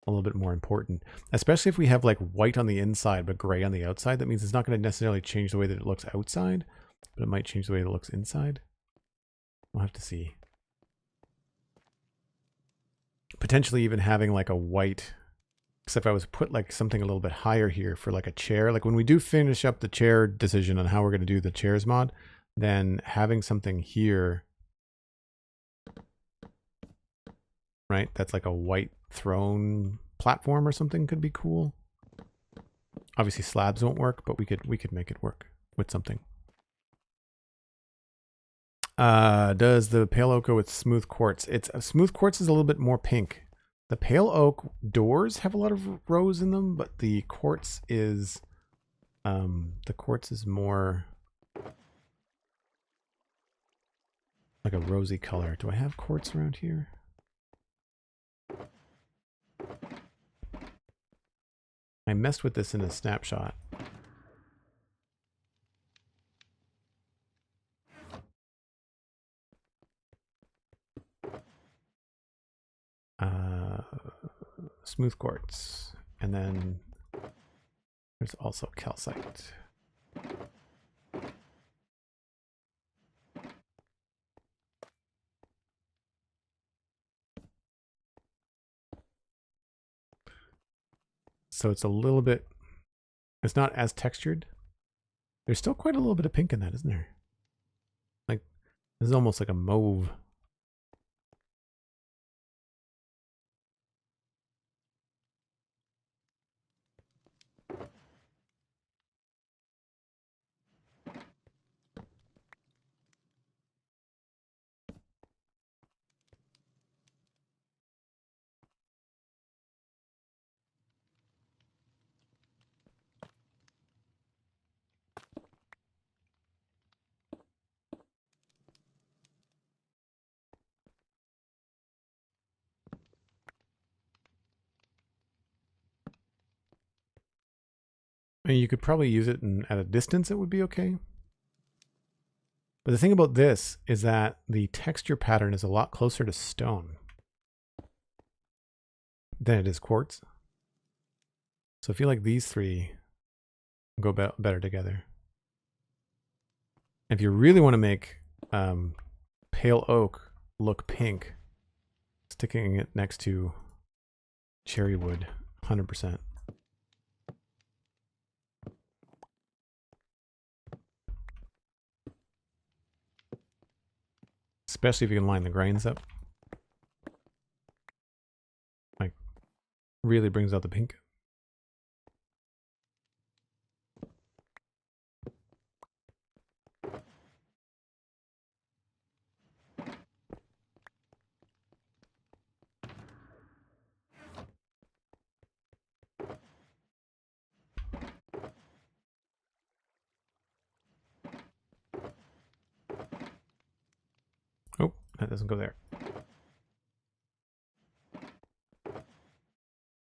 a little bit more important, especially if we have like white on the inside but gray on the outside. That means it's not going to necessarily change the way that it looks outside, but it might change the way it looks inside. We'll have to see. Potentially even having like a white, except if I was put like something a little bit higher here for like a chair, like when we do finish up the chair decision on how we're going to do the chairs mod, then having something here, right, that's like a white throne platform or something could be cool. Obviously slabs won't work, but we could make it work with something. Does the pale oak go with smooth quartz? It's smooth quartz is a little bit more pink. The pale oak doors have a lot of rose in them, but the quartz is more like a rosy color. Do I have quartz around here? I messed with this in a snapshot. Smooth quartz, and then there's also calcite. So it's a little bit, it's not as textured. There's still quite a little bit of pink in that, isn't there? Like, this is almost like a mauve. I mean, you could probably use it at a distance, it would be okay. But the thing about this is that the texture pattern is a lot closer to stone than it is quartz. So I feel like these three go better together. If you really want to make pale oak look pink, sticking it next to cherry wood, 100%. Especially if you can line the grains up. Like, really brings out the pink. That doesn't go there.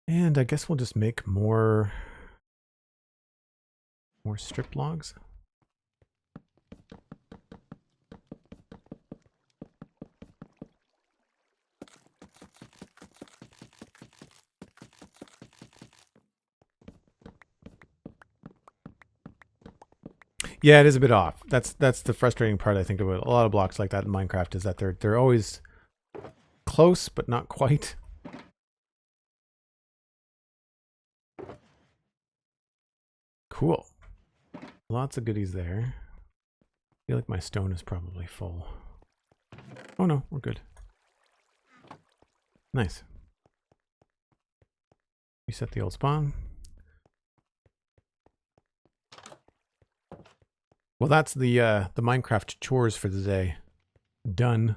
And I guess we'll just make more strip logs. Yeah, it is a bit off. That's the frustrating part, I think, about a lot of blocks like that in Minecraft, is that they're always close but not quite. Cool. Lots of goodies there. I feel like my stone is probably full. Oh no, we're good. Nice. Reset the old spawn. Well, that's the Minecraft chores for the day. Done.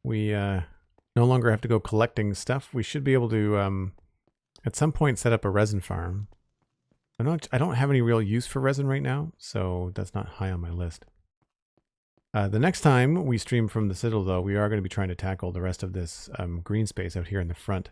We no longer have to go collecting stuff. We should be able to at some point set up a resin farm. I don't have any real use for resin right now, so that's not high on my list. The next time we stream from the Citadel, though, we are going to be trying to tackle the rest of this green space out here in the front.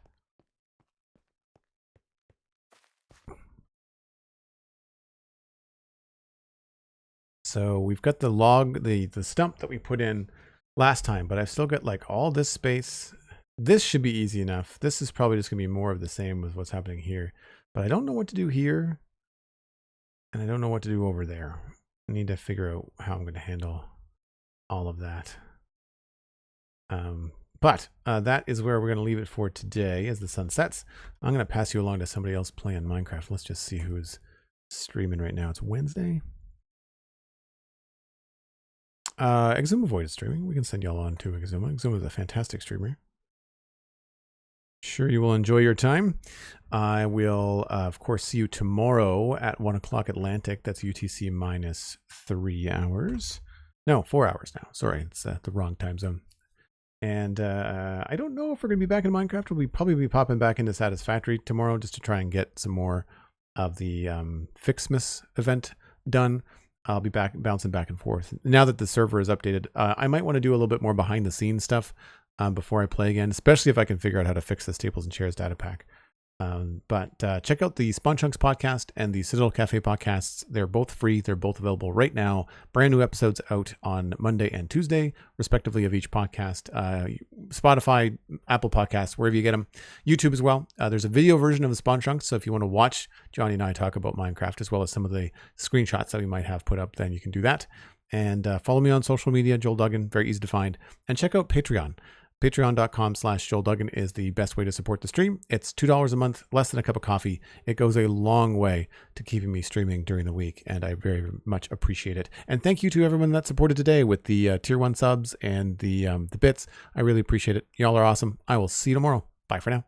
So we've got the log, the stump that we put in last time, but I've still got like all this space. This should be easy enough. This is probably just going to be more of the same with what's happening here. But I don't know what to do here. And I don't know what to do over there. I need to figure out how I'm going to handle all of that. But that is where we're going to leave it for today as the sun sets. I'm going to pass you along to somebody else playing Minecraft. Let's just see who's streaming right now. It's Wednesday. Exuma is streaming. We can send y'all on to Exuma. Exuma is a fantastic streamer. Sure, you will enjoy your time. I will, of course, see you tomorrow at 1 o'clock Atlantic. That's UTC minus 3 hours. No, 4 hours now. Sorry, it's the wrong time zone. And I don't know if we're going to be back in Minecraft. We'll probably be popping back into Satisfactory tomorrow just to try and get some more of the Fixmas event done. I'll be bouncing back and forth. Now that the server is updated, I might want to do a little bit more behind the scenes stuff before I play again, especially if I can figure out how to fix the Staples and Chairs data pack. But check out the Spawn Chunks podcast and the Citadel Cafe podcasts. They're both free. They're both available right now. Brand new episodes out on Monday and Tuesday, respectively, of each podcast. Spotify, Apple Podcasts, wherever you get them. YouTube as well. There's a video version of the Spawn Chunks, so if you want to watch Johnny and I talk about Minecraft, as well as some of the screenshots that we might have put up, then you can do that. And follow me on social media, Joel Duggan, very easy to find. And check out Patreon. Patreon.com/JoelDuggan is the best way to support the stream. It's $2 a month, less than a cup of coffee. It goes a long way to keeping me streaming during the week, and I very much appreciate it. And thank you to everyone that supported today with the tier 1 subs and the bits. I really appreciate it. Y'all are awesome. I will see you tomorrow. Bye for now.